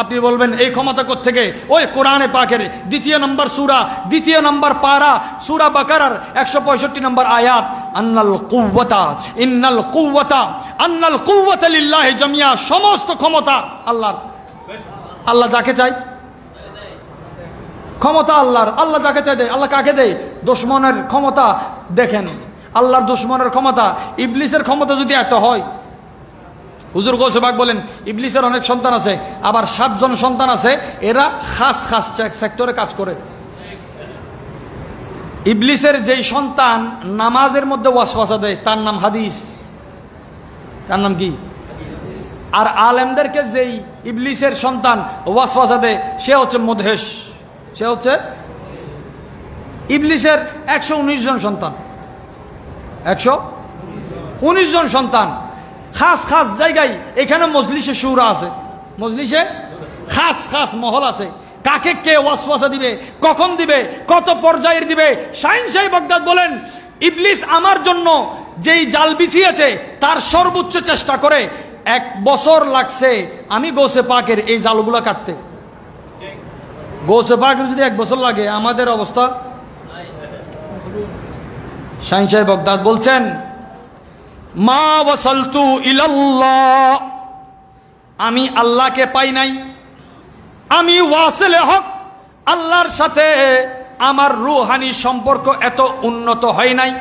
আপনি বলবেন এই ক্ষমতা কোত্থেকে? ওই কোরআনে পাকের 2 নম্বর সূরা, 2 নম্বর পারা, সূরা বাকারার 165 নম্বর আয়াত, আন্নাল কুওয়াতা ইন্নাল কুওয়াতা আন্নাল কুওয়াতা লিল্লাহি জামিয়া। সমস্ত ক্ষমতা আল্লাহর। আল্লাহ যাকে চায় ক্ষমতা আল্লাহর, আল্লাহ যাকে চায় দেয়। আল্লাহ কাকে দেয়? দুশমনের ক্ষমতা দেখেন, আল্লাহর দুশমনের ক্ষমতা। ইবলিসের ক্ষমতা যদি এত হয়, হুজুর গৌসে পাক বলেন ইবলিসের অনেক সন্তান আছে, আবার 7 জন সন্তান আছে, এরা খাস খাস সেক্টরে কাজ করে। ইবলিসের যেই সন্তান নামাজের মধ্যে ওয়াসওয়াসা দেয়, তার নাম হাদিস। তার নাম কি? আর আলেমদেরকে যেই ইবলিসের সন্তান ওয়াসওয়াসা দেয়, সে হচ্ছে মুদহেশ। সে হচ্ছে ইবলিসের 119 জন সন্তান, 119 জন সন্তান। খাস খাস জায়গায়, এখানে মজলিসে শুরা আছে, মজলিসে খাস খাস মহল আছে। কাকে কে ওয়াসওয়াসা দিবে, কখন দিবে, কত পর্যায়ের দিবে। শাহিন সাহেব বাগদাদ বলেন, ইবলিস আমার জন্য যেই জাল বিছিয়েছে তার সর্বোচ্চ চেষ্টা করে 1 বছর লাগছে আমি গৌসে পাকের এই জালগুলো কাটতে। গৌসে পাকের যদি 1 বছর লাগে, আমাদের অবস্থা। শাহিন সাহেব বাগদাদ বলছেন, মা ওয়াসালতু ইলাল্লাহ, আমি আল্লাহকে পাই নাই। আমি ওয়াসিলে হক, আল্লাহর সাথে আমার রূহানি সম্পর্ক এত উন্নত হয় নাই।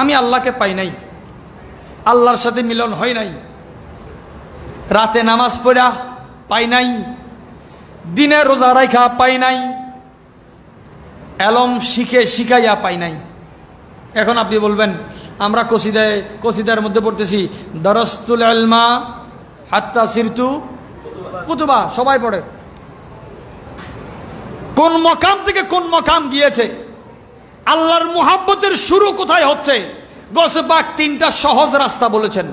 আমি আল্লাহকে পাই নাই, আল্লাহর সাথে মিলন হয় নাই। রাতে নামাজ পড়া পাই নাই, দিনে রোজা রাখা পাই নাই, এলম শিখাইয়া পাই নাই। এখন আপনি বলবেন, আমরা কসিদার মধ্যে পড়তেছি, দরস্তুল ইলমা হাত্তা সিরতু কুতুবা, সবাই পড়ে। কোন মকাম থেকে কোন মকাম গিয়েছে? আল্লাহর মুহাব্বতের শুরু কোথায় হচ্ছে? গৌসে পাক 3টা সহজ রাস্তা বলেছেন।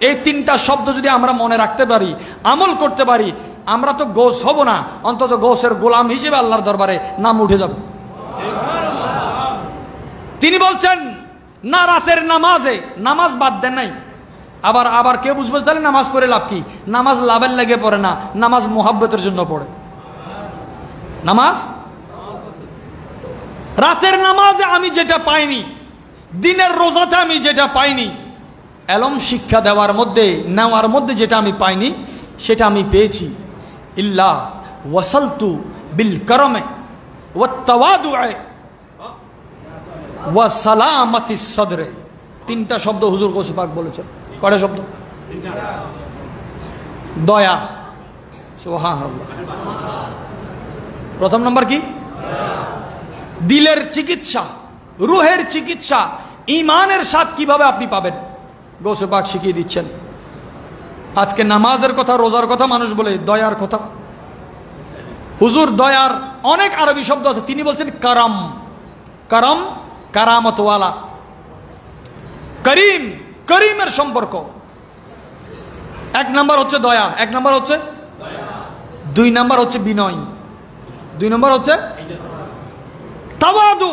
এই 3টা শব্দ যদি আমরা মনে রাখতে পারি, আমল করতে পারি, আমরা তো গৌস হব না, অন্তত গৌসের গোলাম হিসেবে আল্লাহর দরবারে নাম উঠে যাবে। তিনি বলছেন না, রাতের নামাজে নামাজ বাদ দেন নাই। আবার কেউ বুঝবে তাহলে নামাজ পড়ে লাভ কি? নামাজ লাভের লেগে পড়ে না, নামাজ মোহাব্বতের জন্য পড়ে। নামাজ রাতের নামাজে আমি যেটা পাইনি, দিনের রোজাতে আমি যেটা পাইনি, এলম শিক্ষা দেওয়ার মধ্যে নেওয়ার মধ্যে যেটা আমি পাইনি, সেটা আমি পেয়েছি। ইল্লা ওয়াসালতু বিল করমে ওয়াত তাওয়াদুয়ে ওয়া সালামাতিস সদরে। 3টা শব্দ হুজুর গৌসে পাক বলেছেন। কয়টা শব্দ? দয়া, সুবহানাল্লাহ। প্রথম নম্বর কি? দিলের চিকিৎসা, রুহের চিকিৎসা, ইমানের স্বাদ কিভাবে আপনি পাবেন, গৌসে পাক শিখিয়ে দিচ্ছেন। আজকে নামাজের কথা, রোজার কথা মানুষ বলে, দয়ার কথা। হুজুর দয়ার অনেক আরবি শব্দ আছে। তিনি বলছেন করম, করম কারামতওয়ালা, করিম, করিমের সম্পর্ক। 1 নম্বর হচ্ছে দয়া, 1 নম্বর হচ্ছে 2 নম্বর হচ্ছে বিনয়, 2 নম্বর হচ্ছে তাওয়াদু,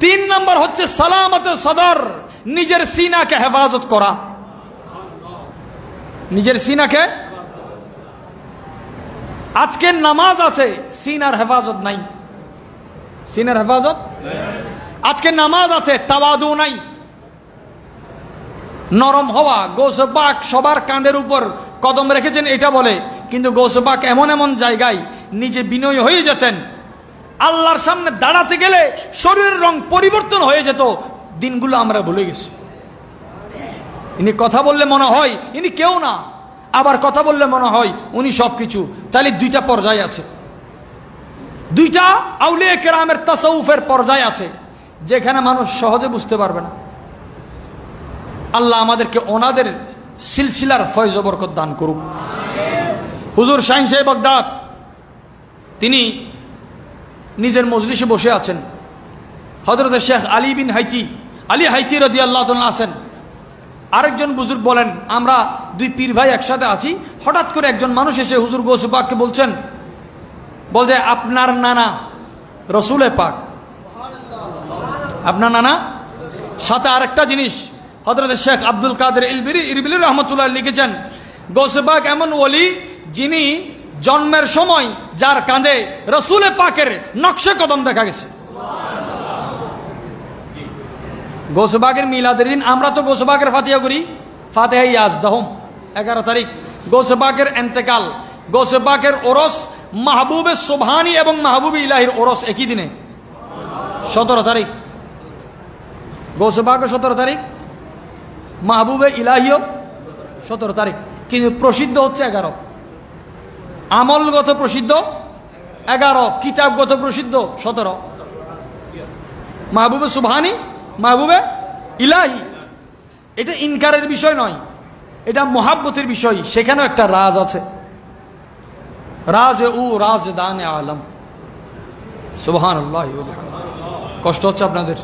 3 নম্বর হচ্ছে সালামতে সদর, নিজের সিনাকে হেফাজত করা। নিজের সিনাকে, আজকে নামাজ আছে, সিনার হেফাজত নাই। সিনের হেফাজত। আজকে নামাজ আছে, তাওয়াদু নাই, নরম হওয়া। গৌসে পাক সবার কাঁধের উপর কদম রেখেছেন এটা বলে, কিন্তু গৌসে পাক এমন এমন জায়গায় নিজে বিনয়ী হয়ে যেতেন, আল্লাহর সামনে দাঁড়াতে গেলে শরীরের রং পরিবর্তন হয়ে যেত। দিনগুলো আমরা ভুলে গেছি। ইনি কথা বললে মনে হয় ইনি কেউ না, আবার কথা বললে মনে হয় উনি সব কিছু। তাহলে দুইটা পর্যায় আছে, দুইটা আউলিয়া কেরামের তাসাউফের পর্যায় আছে, যেখানে মানুষ সহজে বুঝতে পারবে না। আল্লাহ আমাদেরকে ওনাদের সিলসিলার ফয়জ বরকত দান করুক। হুজুর শাহিন সাহেব বাগদাদ তিনি নিজের মজলিসে বসে আছেন। হযরত শেখ আলী বিন আলী হাইতি রাদিয়াল্লাহু তাআলা আছেন। আরেকজন বুজুর্গ বলেন, আমরা দুই পীর ভাই একসাথে আছি, হঠাৎ করে একজন মানুষ এসে হুজুর গৌসে পাককে বলছেন, বলছে আপনার নানা রসুলে পাক, আপনার নানা। সাথে আরেকটা জিনিস হযরত শেখ আব্দুল কাদের ইরবিলি রহমতুল্লাহ লিখেছেন, গৌসে পাক এমন ওলি যিনি জন্মের সময় যার কাঁধে রসুলে পাকের নকশে কদম দেখা গেছে। গৌসে পাকের মিলাদের দিন আমরা তো গৌসে পাকের ফাতিহা করি, ফাতিহা ইয়াজদাহুম 11 তারিখ। গৌসে পাকের ইন্তেকাল, গৌসে পাকের ওরস, মাহবুবে সুবহানি এবং মাহবুবে ইলাহির ওরস একই দিনে 17 তারিখ। গৌসে পাকের 17 তারিখ, মাহবুবে ইলাহিও 17 তারিখ, কিন্তু প্রসিদ্ধ হচ্ছে 11। আমলগত প্রসিদ্ধ 11, কিতাবগত প্রসিদ্ধ 17। মাহবুবে সুবহানি, মাহবুবে ইলাহি, এটা ইনকারের বিষয় নয়, এটা মোহাব্বতের বিষয়। সেখানেও একটা রাজ আছে, রাজ উ রাজ দানে আলম। সুবহানাল্লাহ। কষ্ট হচ্ছে আপনাদের?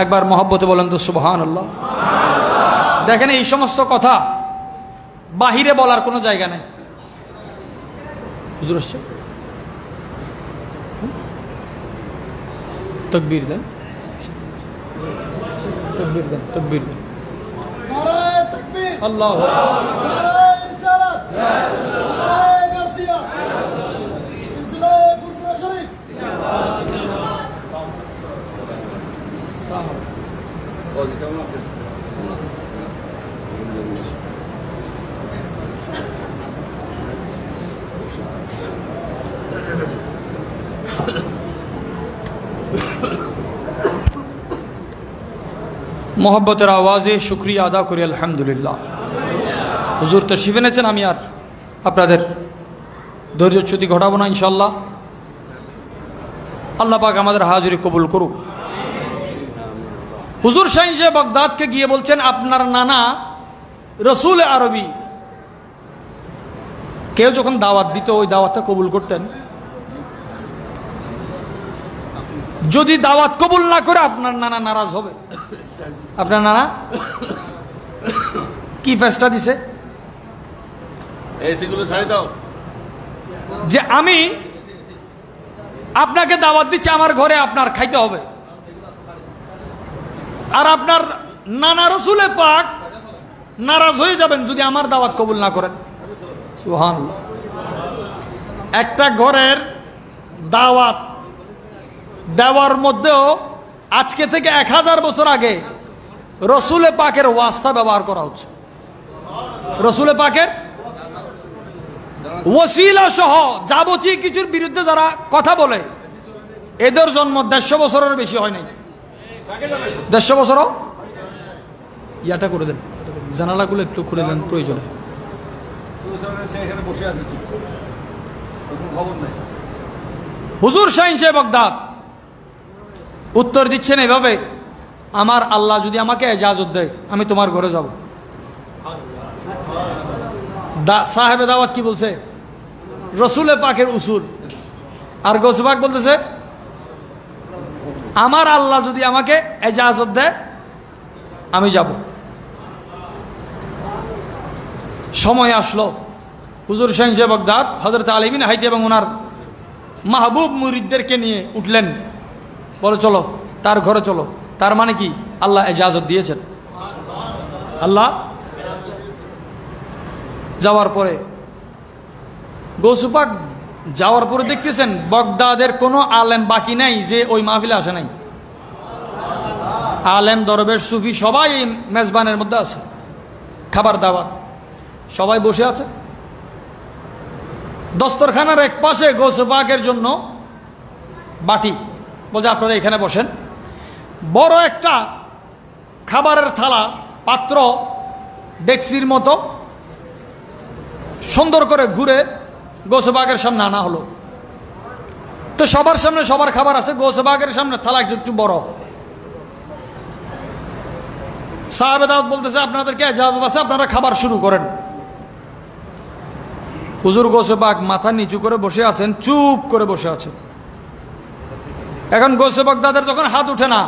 একবার মোহাব্বতে বলেন তো সুবহানাল্লাহ। দেখেন এই সমস্ত কথা বাহিরে বলার কোনো জায়গা নেই। হুজুর আসছে, তাকবীর দেন, তাকবীর দেন, তাকবীর দেন। নারায়ে তাকবীর, আল্লাহু আকবার, নারায়ে রিসালাত, নারায়ে গাউসিয়া, সিলসিলায়ে ফুরফুরা শরীফ। কেমন আছেন? मोहब्बतेर आवाज़े शुक्रिया आदा करी आलহামদুলিল্লাহ। হুজুর তশরিফ এনেছেন, আমি আর আপনাদের ধৈর্যচ্যুতি ঘটাবো না ইনশাআল্লাহ। আল্লাহ পাক আমাদের হাজিরি কবুল করুক। হুজুর শাহিন সাহেব বাগদাদকে গিয়ে বলছেন, আপনার নানা রসুল আরবি। কেউ যখন দাওয়াত দিত ওই দাওয়াতটা কবুল করতেন। যদি দাওয়াত কবুল না করে আপনার নানা নারাজ হবে। আপনার নানা কি ফেসটা দিছে যে আমি আপনাকে দাওয়াত দিচ্ছি, আমার ঘরে আপনার খাইতে হবে, আর আপনার নানা রসুলে পাক নারাজ হয়ে যাবেন যদি আমার দাওয়াত কবুল না করেন। সুবহানাল্লাহ। একটা ঘরের দাওয়াত দেওয়ার মধ্যেও আজকে থেকে 1000 বছর আগে রসুলে পাকের ওয়াস্তা ব্যবহার করা হচ্ছে। রসুলে পাকের ওসিলা সহ যাবতীয় কিছুর বিরুদ্ধে যারা কথা বলে, এদের জন্ম 150 বছরের বেশি হয় নাই। 150 বছরও ইয়াটা করে দেন, জানালাগুলো একটু খুলে দেন প্রয়োজনে। হুজুর শাহিন সাহেব বাগদাদ উত্তর দিচ্ছেন এভাবে, আমার আল্লাহ যদি আমাকে ইজাজত দেয় আমি তোমার ঘরে যাব। সাহেবে দাওয়াত কি বলছে? রসুলে পাকের উসুল। আর গৌসে পাক বলতেছে, আমার আল্লাহ যদি আমাকে ইজাজত দেয় আমি যাব। সময় আসলো, হুজুর শাহিন সাহেব বাগদাদ হযরত আলী বিন হাইতি এবং ওনার মাহবুব মুরিদদেরকে নিয়ে উঠলেন, বলে চলো তার ঘরে চলো। তার মানে কি? আল্লাহ ইজাজত দিয়েছেন। আল্লাহ যাওয়ার পরে গৌসে পাক যাওয়ার পরে দেখতেছেন বাগদাদের কোনো আলেম বাকি নাই যে ওই মাহফিলে আসে নাই। আলেম, দরবেশ, সুফি সবাই এই মেজবানের মধ্যে আছে। খাবার দাবার সবাই বসে আছে। দস্তরখানার এক পাশে গৌসে পাকের জন্য বাটি, বলছে আপনারা এখানে বসেন। বড় একটা খাবারের থালা, পাত্র, ডেক্সির মতো সুন্দর করে ঘুরে গৌসে পাকের সামনে আনা হলো। তো সবার সামনে সবার খাবার আছে, গৌসে পাকের সামনে থালা একটু বড়। সাহাবে দাওয়াত বলতেছে আপনাদেরকে ইজাজত আছে, আপনারা খাবার শুরু করেন। হুজুর গৌসে পাক মাথা নিচু করে বসে আছেন, চুপ করে বসে আছেন। এখন গৌসে বাগদাদের যখন হাত উঠে না,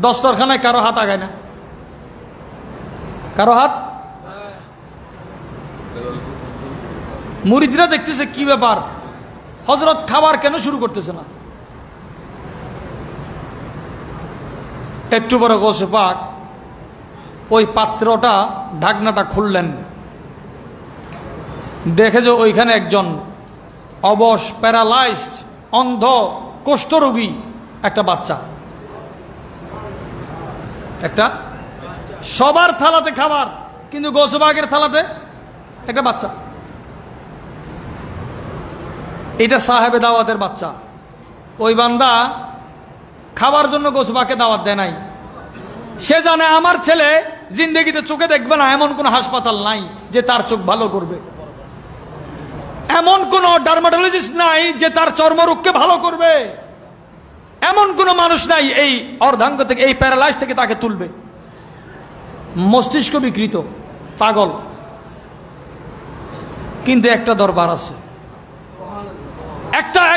দস্তরখানায় কারো হাত আগায় না, কারো হাত। মুরিদরা দেখতেছে কি ব্যাপার, হযরত খাবার কেন শুরু করতেছে না। একটু পরে গৌসে পাক ওই পাত্রটা, ঢাকনাটা খুললেন, দেখে যে ওইখানে একজন অবশ, প্যারালাইজড, অন্ধ, কুষ্ঠরোগী একটা বাচ্চা। একটা সবার থালাতে খাবার, কিন্তু গৌসে পাকের থালাতে একটা বাচ্চা। এটা সাহেবে দাওয়াতের বাচ্চা। ওই বান্দা খাবার জন্য গৌসে পাককে দাওয়াত দেয় নাই। সে জানে আমার ছেলে জিন্দেগিতে চোখে দেখবে না, এমন কোন হাসপাতাল নাই যে তার চোখ ভালো করবে, এমন কোন ডার্মাটোলজিস্ট নাই যে তার চর্মরোগকে ভালো করবে, এমন কোন মানুষ নাই এই অর্ধাঙ্গ থেকে, এই প্যারালাইজ থেকে তাকে তুলবে। মস্তিষ্ক বিকৃত, পাগল। কিন্তু একটা দরবার আছে,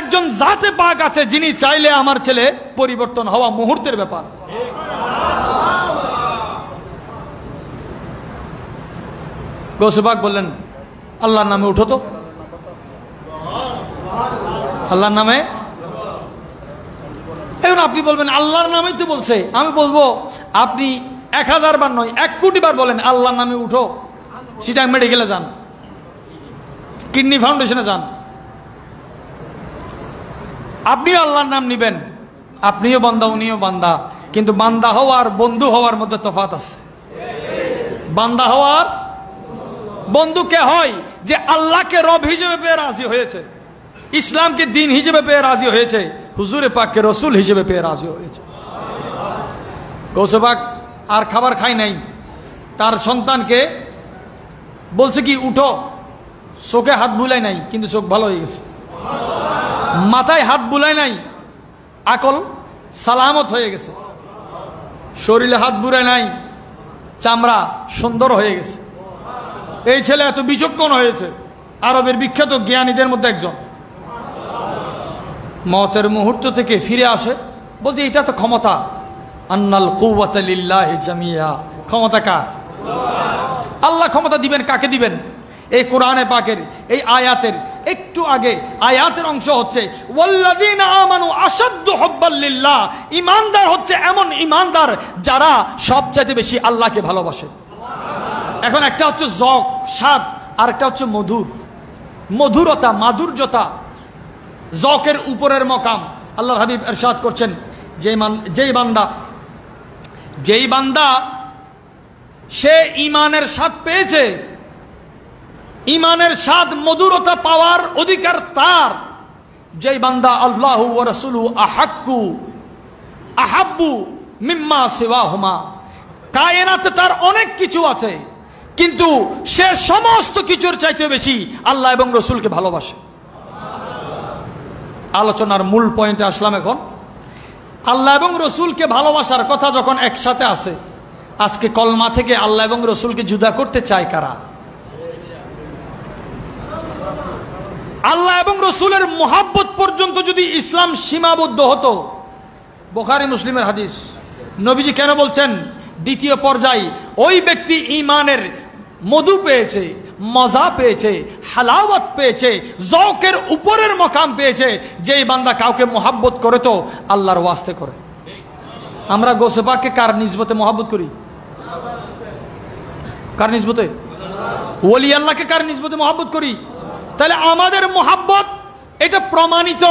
একজন জাতে পাক আছে যিনি চাইলে আমার ছেলে পরিবর্তন হওয়া মুহূর্তের ব্যাপার। গৌসে পাক বললেন আল্লাহর নামে উঠো তো, আল্লাহর নামে। এখন আপনি বলবেন আল্লাহর নামেই তো বলছে, আমি বলবো আপনি 1000 বার নয় 1 কোটি বার বলেন আল্লাহর নামে উঠো। সিটাং মেডিকেলে যান, কিডনি ফাউন্ডেশনে যান, আপনিও আল্লাহর নাম নিবেন। আপনিও বান্দা, উনিও বান্দা, কিন্তু বান্দা হওয়ার বন্ধু হওয়ার মধ্যে তফাৎ আছে। বান্দা হওয়ার বন্ধু কে হয়? যে আল্লাহকে রব হিসেবে পেয়ে রাজি হয়েছে, ইসলামকে দিন হিসেবে পেয়ে রাজি হয়েছে, হুজুরে পাককে রসুল হিসেবে পেয়ে রাজি হয়েছে। গৌসে পাক আর খাবার খায় নাই, তার সন্তানকে বলছে কি উঠো। চোখে হাত বুলাই নাই, কিন্তু চোখ ভালো হয়ে গেছে। মাথায় হাত বুলাই নাই, আকল সালামত হয়ে গেছে। শরীরে হাত বুলাই নাই, চামড়া সুন্দর হয়ে গেছে। এই ছেলে এত বিচক্ষণ হয়েছে, আরবের বিখ্যাত জ্ঞানীদের মধ্যে একজন। মতের মুহূর্ত থেকে ফিরে আসে, বলছে এটা তো ক্ষমতা। আন্নাল কুওয়াতা লিল্লাহি জামিয়া। ক্ষমতা কার? আল্লাহ ক্ষমতা দিবেন কাকে দিবেন? এই কোরআনে পাকের এই আয়াতের একটু আগে আয়াতের অংশ হচ্ছে ওয়াল্লাযীনা আমানু আশাদ্দু হুব্বাল লিল্লাহ। ঈমানদার হচ্ছে এমন ঈমানদার যারা সবচাইতে বেশি আল্লাহকে ভালোবাসে। এখন একটা হচ্ছে জক, স্বাদ, আর একটা হচ্ছে মধুর, মধুরতা, মাধুর্যতা। জকের উপরের মকাম। আল্লাহর হাবিব ইরশাদ করছেন যেই বান্দা সে ঈমানের স্বাদ পেয়েছে, ঈমানের স্বাদ, মধুরতা পাওয়ার অধিকার তার। যেই বান্দা আল্লাহু ওয়া রাসূলুহু আহাব্বু মিম্মা সিওয়াহুমা। কায়নাতে তার অনেক কিছু আছে, কিন্তু সে সমস্ত কিছুর চাইতে বেশি আল্লাহ এবং রসুলকে ভালোবাসে। আলোচনার মূল পয়েন্টে আসলাম এখন। আল্লাহ এবং রসুলকে ভালোবাসার কথা যখন একসাথে আসে, আজকে কলমা থেকে আল্লাহ এবং রসুলকে জুদা করতে চায় কারা? আল্লাহ এবং রসুলের মোহাব্বত পর্যন্ত যদি ইসলাম সীমাবদ্ধ হতো, বুখারী মুসলিমের হাদিস, নবীজি কেন বলছেন দ্বিতীয় পর্যায়ে ওই ব্যক্তি ঈমানের মধু পেয়েছে, মজা পেয়েছে, হালাওয়াত পেয়েছে, জওকের উপরের মকাম পেয়েছে, যেই বান্দা কাউকে মোহাব্বত করে তো আল্লাহর ওয়াস্তে করে। আমরা গৌসে পাককে কার নিসবতে মোহাব্বত করি? কার নিসবতে? ওলি আল্লাহকে কার নিসবতে মোহাব্বত করি? তাহলে আমাদের মোহাব্বত এটা প্রমাণিত।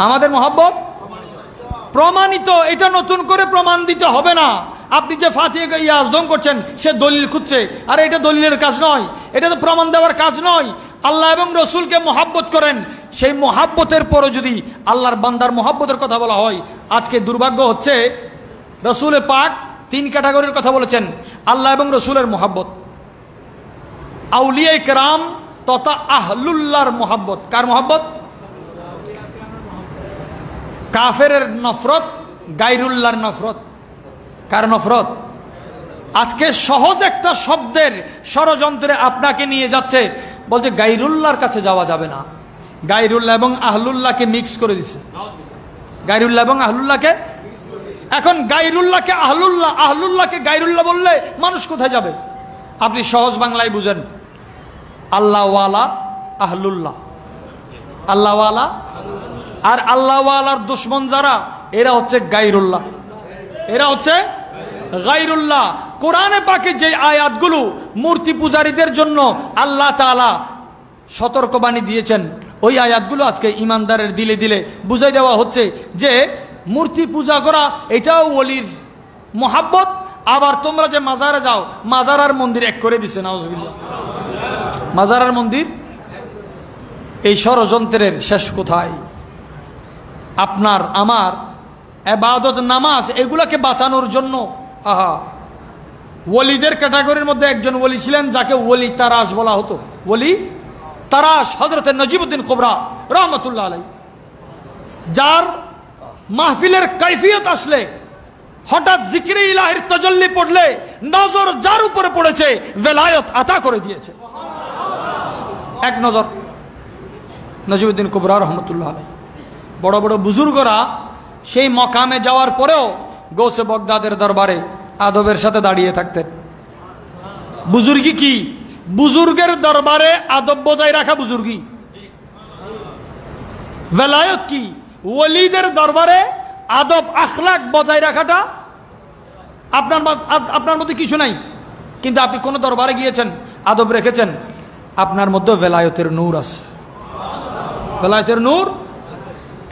আমাদের মহব্বত প্রমাণিত, এটা নতুন করে প্রমাণ দিতে হবে না। আপনি যে ফাতিহা ইয়াজদম করছেন সে দলিল খুঁজছে, আরে এটা দলিলের কাজ নয়, এটা তো প্রমাণ দেওয়ার কাজ নয়। আল্লাহ এবং রসুলকে মহাব্বত করেন, সেই মহাব্বতের পরে যদি আল্লাহর বান্দার মহাব্বতের কথা বলা হয়, আজকে দুর্ভাগ্য হচ্ছে রসুলের পাক 3 ক্যাটাগরির কথা বলেছেন। আল্লাহ এবং রসুলের মহাব্বত, আউলিয়া কেরাম তথা আহলুল্লাহর মহাব্বত। কার মহাব্বত? কাফেরের নফরত, গায়রুল্লাহর নফরত। কার নফরত? আজকে সহজ একটা শব্দের ষড়যন্ত্রে আপনাকে নিয়ে যাচ্ছে, বলছে গায়রুল্লাহর কাছে যাওয়া যাবে না। গায়রুল্লাহ এবং আহলুল্লাহকে মিক্স করে দিছে। গায়রুল্লাহ এবং আহলুল্লাহকে, এখন গায়রুল্লাহকে আহলুল্লাহ, আহলুল্লাহকে গায়রুল্লাহ বললে মানুষ কোথায় যাবে? আপনি সহজ বাংলায় বুঝেন, আল্লাহওয়ালা আহলুল্লাহ, আল্লাহওয়ালা আর আল্লাহওয়ালার দুশ্মন যারা, এরা হচ্ছে গায়রুল্লাহ, এরা হচ্ছে গায়রুল্লাহ। কোরআনে পাকে যে আয়াতগুলো মূর্তি পূজারীদের জন্য আল্লাহ তাআলা সতর্কবাণী দিয়েছেন, ওই আয়াতগুলো আজকে ইমানদারের দিলে দিলে বুঝাই দেওয়া হচ্ছে যে মূর্তি পূজা করা এটাও ওলির মহাব্বত। আবার তোমরা যে মাজারে যাও, মাজার আর মন্দির এক করে দিছে, নাউজুবিল্লাহ। মাজার আর মন্দির, এই ষড়যন্ত্রের শেষ কোথায়? আপনার আমার ইবাদত, নামাজ, এগুলাকে বাঁচানোর জন্য ওলিদের ক্যাটাগরির মধ্যে একজন ওলি ছিলেন যাকে ওলি তারাশ বলা হতো। ওলি তারাশ হযরত নজিবউদ্দিন কুবরা রাহমাতুল্লাহ আলাইহি, যার মাহফিলের কাইফিয়ত আসলে, হঠাৎ জিকিরে ইলাহির তাজাল্লি পড়লে নজর যার উপরে পড়েছে ভেলায়ত আতা করে দিয়েছে। এক নজর নজিবউদ্দিন কুবরা রাহমাতুল্লাহ আলাইহি। বড় বড় বুজুর্গরা সেই মকামে যাওয়ার পরেও গৌসে বগদাদের দরবারে আদবের সাথে দাঁড়িয়ে থাকতেন। বুজুর্গি কি? বুজুর্গের দরবারে আদব বজায় রাখা বুজুর্গি। ভেলায়ত কি? ওলিদের দরবারে আদব আখলাক বজায় রাখাটা। আপনার মধ্যে কিছু নাই, কিন্তু আপনি কোন দরবারে গিয়েছেন, আদব রেখেছেন, আপনার মধ্যে ভেলায়তের নূর আছে। ভেলায়তের নূর,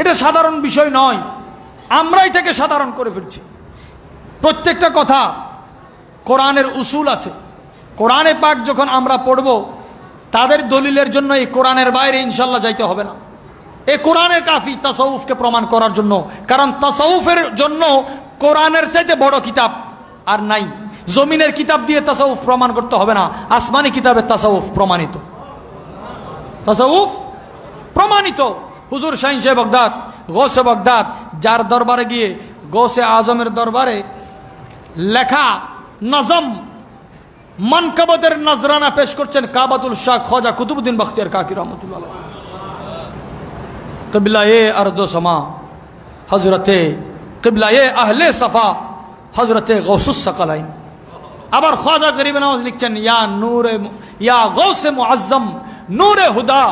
এটা সাধারণ বিষয় নয়, আমরা এটাকে সাধারণ করে ফেলছি। প্রত্যেকটা কথা কোরআনের উসুল আছে। কোরআনে পাক যখন আমরা পড়ব, তাদের দলিলের জন্য এই কোরআনের বাইরে ইনশাল্লাহ যাইতে হবে না। এই কোরআনের কাফি তাসাউফকে প্রমাণ করার জন্য, কারণ তাসাউফের জন্য কোরআনের চাইতে বড় কিতাব আর নাই। জমিনের কিতাব দিয়ে তাসাউফ প্রমাণ করতে হবে না, আসমানি কিতাবে তাসাউফ প্রমাণিত। তাসাউফ প্রমাণিত। হুজুর শাহিন শাহ বাগদাদ, গৌসে বাগদাদ, যার দরবারে গিয়ে গৌসে আজমের দরবারে লেখা নজম মানকাবতের নজরানা পেশ করছেন কাবাতুল শাহ খাজা কুতুবউদ্দিন বখতিয়ার কাকি রহমতুল্লাহ আলাইহি। কিবলায়ে আরদো সমা হযরতে কিবলায়ে আহলে সাফা হযরতে গৌসুস সাকালাইন। আবার খাজা গরিব নওয়াজ লিখছেন, ইয়া নূরে, ইয়া গৌসে মুআজ্জম, নূরে হুদা,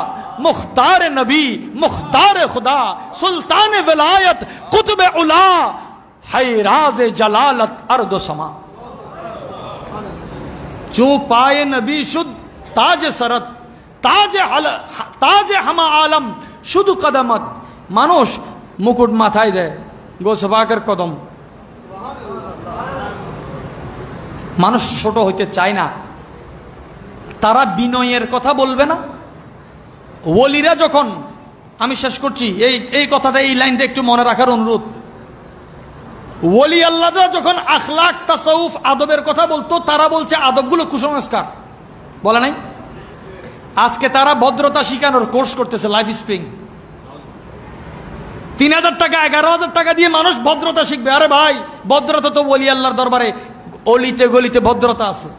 মুখতার নবী, মুখতার খুদা, সুলতান विलायत, कुतुब उला, हैराज जलालत अर्द समा। चू पाए नबी शुद्ध ताज सरत, ताज हमा आलम शुद्ध कदमत। মানুষ মুকুট মাথায় দেয়, গৌসে পাকের কদম। মানুষ ছোট হইতে চায় না, তারা বিনয়ের কথা বলবে না। ওলিরা যখন, আমি শেষ করছি এই কথাটা, এই লাইনটা একটু মনে রাখার অনুরোধ। ওলি আল্লাহরা যখন আখলাক, তাসাউফ, আদবের কথা বলতো, তারা বলছে আদবগুলো কুসংস্কার, বলে নাই? আজকে তারা ভদ্রতা শিখানোর কোর্স করতেছে, লাইফ স্প্রিং। 3000 টাকা 11,000 টাকা দিয়ে মানুষ ভদ্রতা শিখবে। আরে ভাই, ভদ্রতা তো ওলি আল্লাহর দরবারে অলিতে গলিতে ভদ্রতা আছে।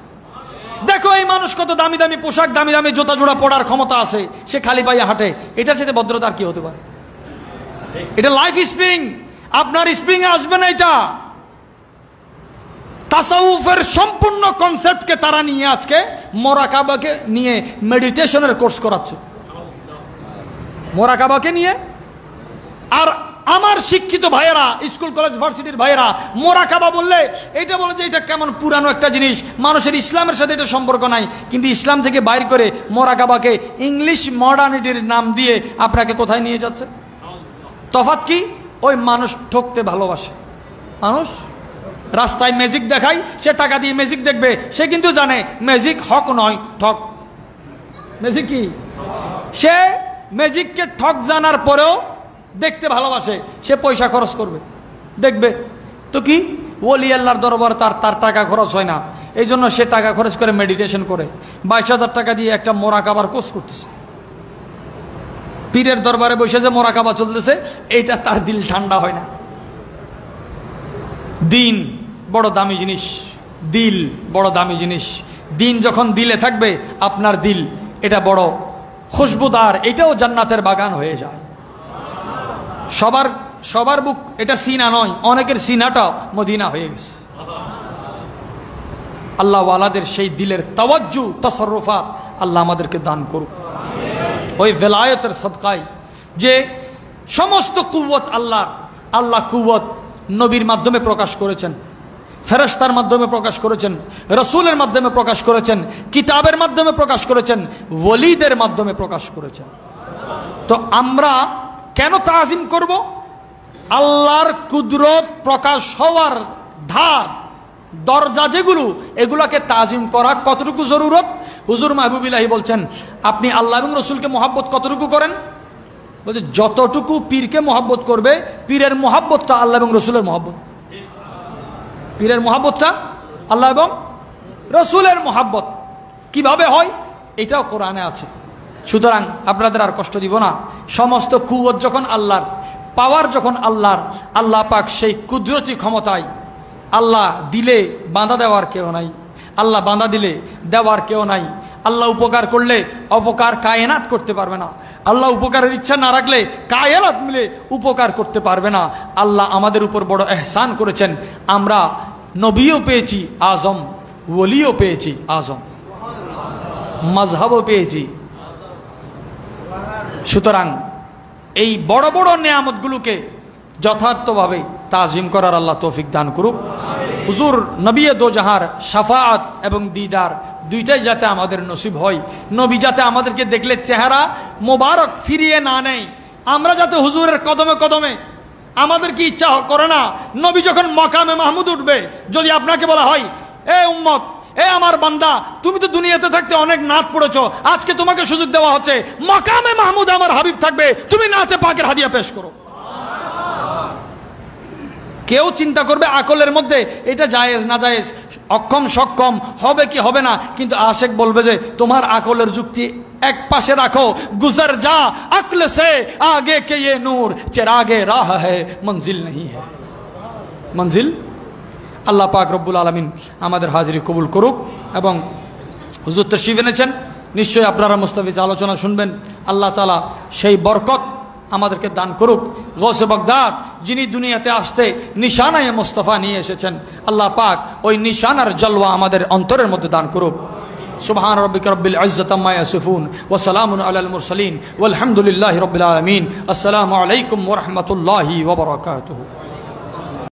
দেখো এই মানুষ কত দামি দামি পোশাক, দামি দামি জুতা জোড়া পড়ার ক্ষমতা আছে, সে খালি পায়ে হাঁটে। এটার সাথে ভদ্রতা আর কি হতে পারে? এটা লাইফ স্প্রিং, আপনার স্প্রিং আসবে না। এটা তাসাউফের সম্পূর্ণ কনসেপ্টকে তারা নিয়ে আজকে মোরাকাবাকে নিয়ে মেডিটেশনের কোর্স করাচ্ছে। মোরাকাবাকে নিয়ে, আর আমার শিক্ষিত ভাইয়েরা, স্কুল কলেজ ভার্সিটির ভাইয়েরা মোরাকাবা বললে এটা বলে যে এটা কেমন পুরানো একটা জিনিস, মানুষের ইসলামের সাথে এটা সম্পর্ক নাই। কিন্তু ইসলাম থেকে বাইর করে মোরাকাবাকে ইংলিশ মডার্নিটির নাম দিয়ে আপনাকে কোথায় নিয়ে যাচ্ছে? তফাৎ কি? ওই মানুষ ঠকতে ভালোবাসে। মানুষ রাস্তায় ম্যাজিক দেখায়, সে টাকা দিয়ে ম্যাজিক দেখবে, সে কিন্তু জানে ম্যাজিক হক নয়, ঠক। ম্যাজিক কি? সে ম্যাজিককে ঠক জানার পরেও দেখতে ভালোবাসে, সে পয়সা খরচ করবে, দেখবে। তো কি ওলি আল্লাহর দরবার তার টাকা খরচ হয় না, এই জন্য সে টাকা খরচ করে মেডিটেশন করে 22,000 টাকা দিয়ে একটা মোরাকাবার কোর্স করতেছে। পীরের দরবারে বসে যে মোরাকাবা চলতেছে, এইটা তার দিল ঠান্ডা হয় না। দিন বড় দামি জিনিস, দিল বড় দামি জিনিস। দিন যখন দিলে থাকবে, আপনার দিল এটা বড় খুশবুদার, এটাও জান্নাতের বাগান হয়ে যায়। সবার বুক এটা সিনা নয়, অনেকের সিনাটাও মদিনা হয়ে গেছে। আল্লাহ ওয়ালাদের সেই দিলের তাওয়াজ্জু তাসাররুফাত আল্লাহ আমাদেরকে দান করুক। ওই ভেলায়েতের সদকায় যে সমস্ত কুওয়াত আল্লাহ কুওয়াত নবীর মাধ্যমে প্রকাশ করেছেন, ফেরেশতার মাধ্যমে প্রকাশ করেছেন, রসুলের মাধ্যমে প্রকাশ করেছেন, কিতাবের মাধ্যমে প্রকাশ করেছেন, ওলিদের মাধ্যমে প্রকাশ করেছেন। তো আমরা কেন তাজিম করব? আল্লাহর কুদরত প্রকাশ হওয়ার ধার দরজা যেগুলো, এগুলাকে তাজিম করা কতটুকু জরুরত? হুজুর মাহবুবিল্লাহি বলছেন, আপনি আল্লাহ এবং রসুলকে মহাব্বত কতটুকু করেন? বলছে যতটুকু পীরকে মহাব্বত করবে, পীরের মহাব্বতটা আল্লাহ এবং রসুলের মহাব্বত। পীরের মহাব্বতটা আল্লাহ এবং রসুলের মহাব্বত। কিভাবে হয় এটাও কোরআনে আছে। সুতরাং আপনাদের আর কষ্ট দিব না। সমস্ত কুওয়াত যখন আল্লাহর, পাওয়ার যখন আল্লাহর, আল্লাহ পাক সেই কুদরতি ক্ষমতায়, আল্লাহ দিলে বাঁধা দেওয়ার কেউ নাই, আল্লাহ বাঁধা দিলে দেওয়ার কেউ নাই। আল্লাহ উপকার করলে অপকার কায়নাত করতে পারবে না, আল্লাহ উপকারের ইচ্ছা না রাখলে কায়নাত মিলে উপকার করতে পারবে না। আল্লাহ আমাদের উপর বড় এহসান করেছেন, আমরা নবীও পেয়েছি আজম, ওলিও পেয়েছি আজম, মাযহাবও পেয়েছি। সুতরাং এই বড় বড় নেয়ামতগুলোকে যথার্থভাবে তাজিম করার আল্লাহ তৌফিক দান করুক। হুজুর নবী দো জাহার শাফাআত এবং দিদার দুইটাই যাতে আমাদের নসিব হয়। নবী যাতে আমাদেরকে দেখলে চেহারা মোবারক ফিরিয়ে না নেয়, আমরা যাতে হুজুরের কদমে কদমে, আমাদের কি ইচ্ছা করে না নবী যখন মাকামে মাহমুদ উঠবে, যদি আপনাকে বলা হয় এ উম্মত, এ আমার বান্দা, তুমি তো দুনিয়াতে থাকতে অনেক নাত পড়েছো, আজকে তোমাকে সুযোগ দেওয়া হচ্ছে মাকামে মাহমুদ আমার হাবিব থাকবে, তুমি নাতে পাকের হাদিয়া পেশ করো। কেউ চিন্তা করবে আকলের মধ্যে এটা জায়েজ না জায়েজ, অক্ষম সক্ষম হবে কি হবে না, কিন্তু আশেক বলবে যে তোমার আকলের যুক্তি এক পাশে রাখো, গুজর যা আকল সে আগে কে ये नूर चिरागे राह है मंजिल नहीं है मंजिल। আল্লাহ পাক রব্বুল আলামিন আমাদের হাজিরি কবুল করুক। এবং হুজুর তশরিফ এনেছেন, নিশ্চয়ই আপনারা মুস্তাফিজ আলোচনা শুনবেন। আল্লাহ তাআলা সেই বরকত আমাদেরকে দান করুক। গৌসে বাগদাদ যিনি দুনিয়াতে আসতে নিশানায়ে মুস্তাফা নিয়ে এসেছেন, আল্লাহ পাক ওই নিশানার জলওয়া আমাদের অন্তরের মধ্যে দান করুক। সুবহান রাব্বিকা রব্বিল ইজ্জাতি আম্মা ইয়াসিফুন ওয়া সালামুন আলাল মুরসালিন ওয়ালহামদুলিল্লাহি রাব্বিল আলামিন। আসসালামু আলাইকুম ওয়া রাহমাতুল্লাহি ওয়া বারাকাতুহু।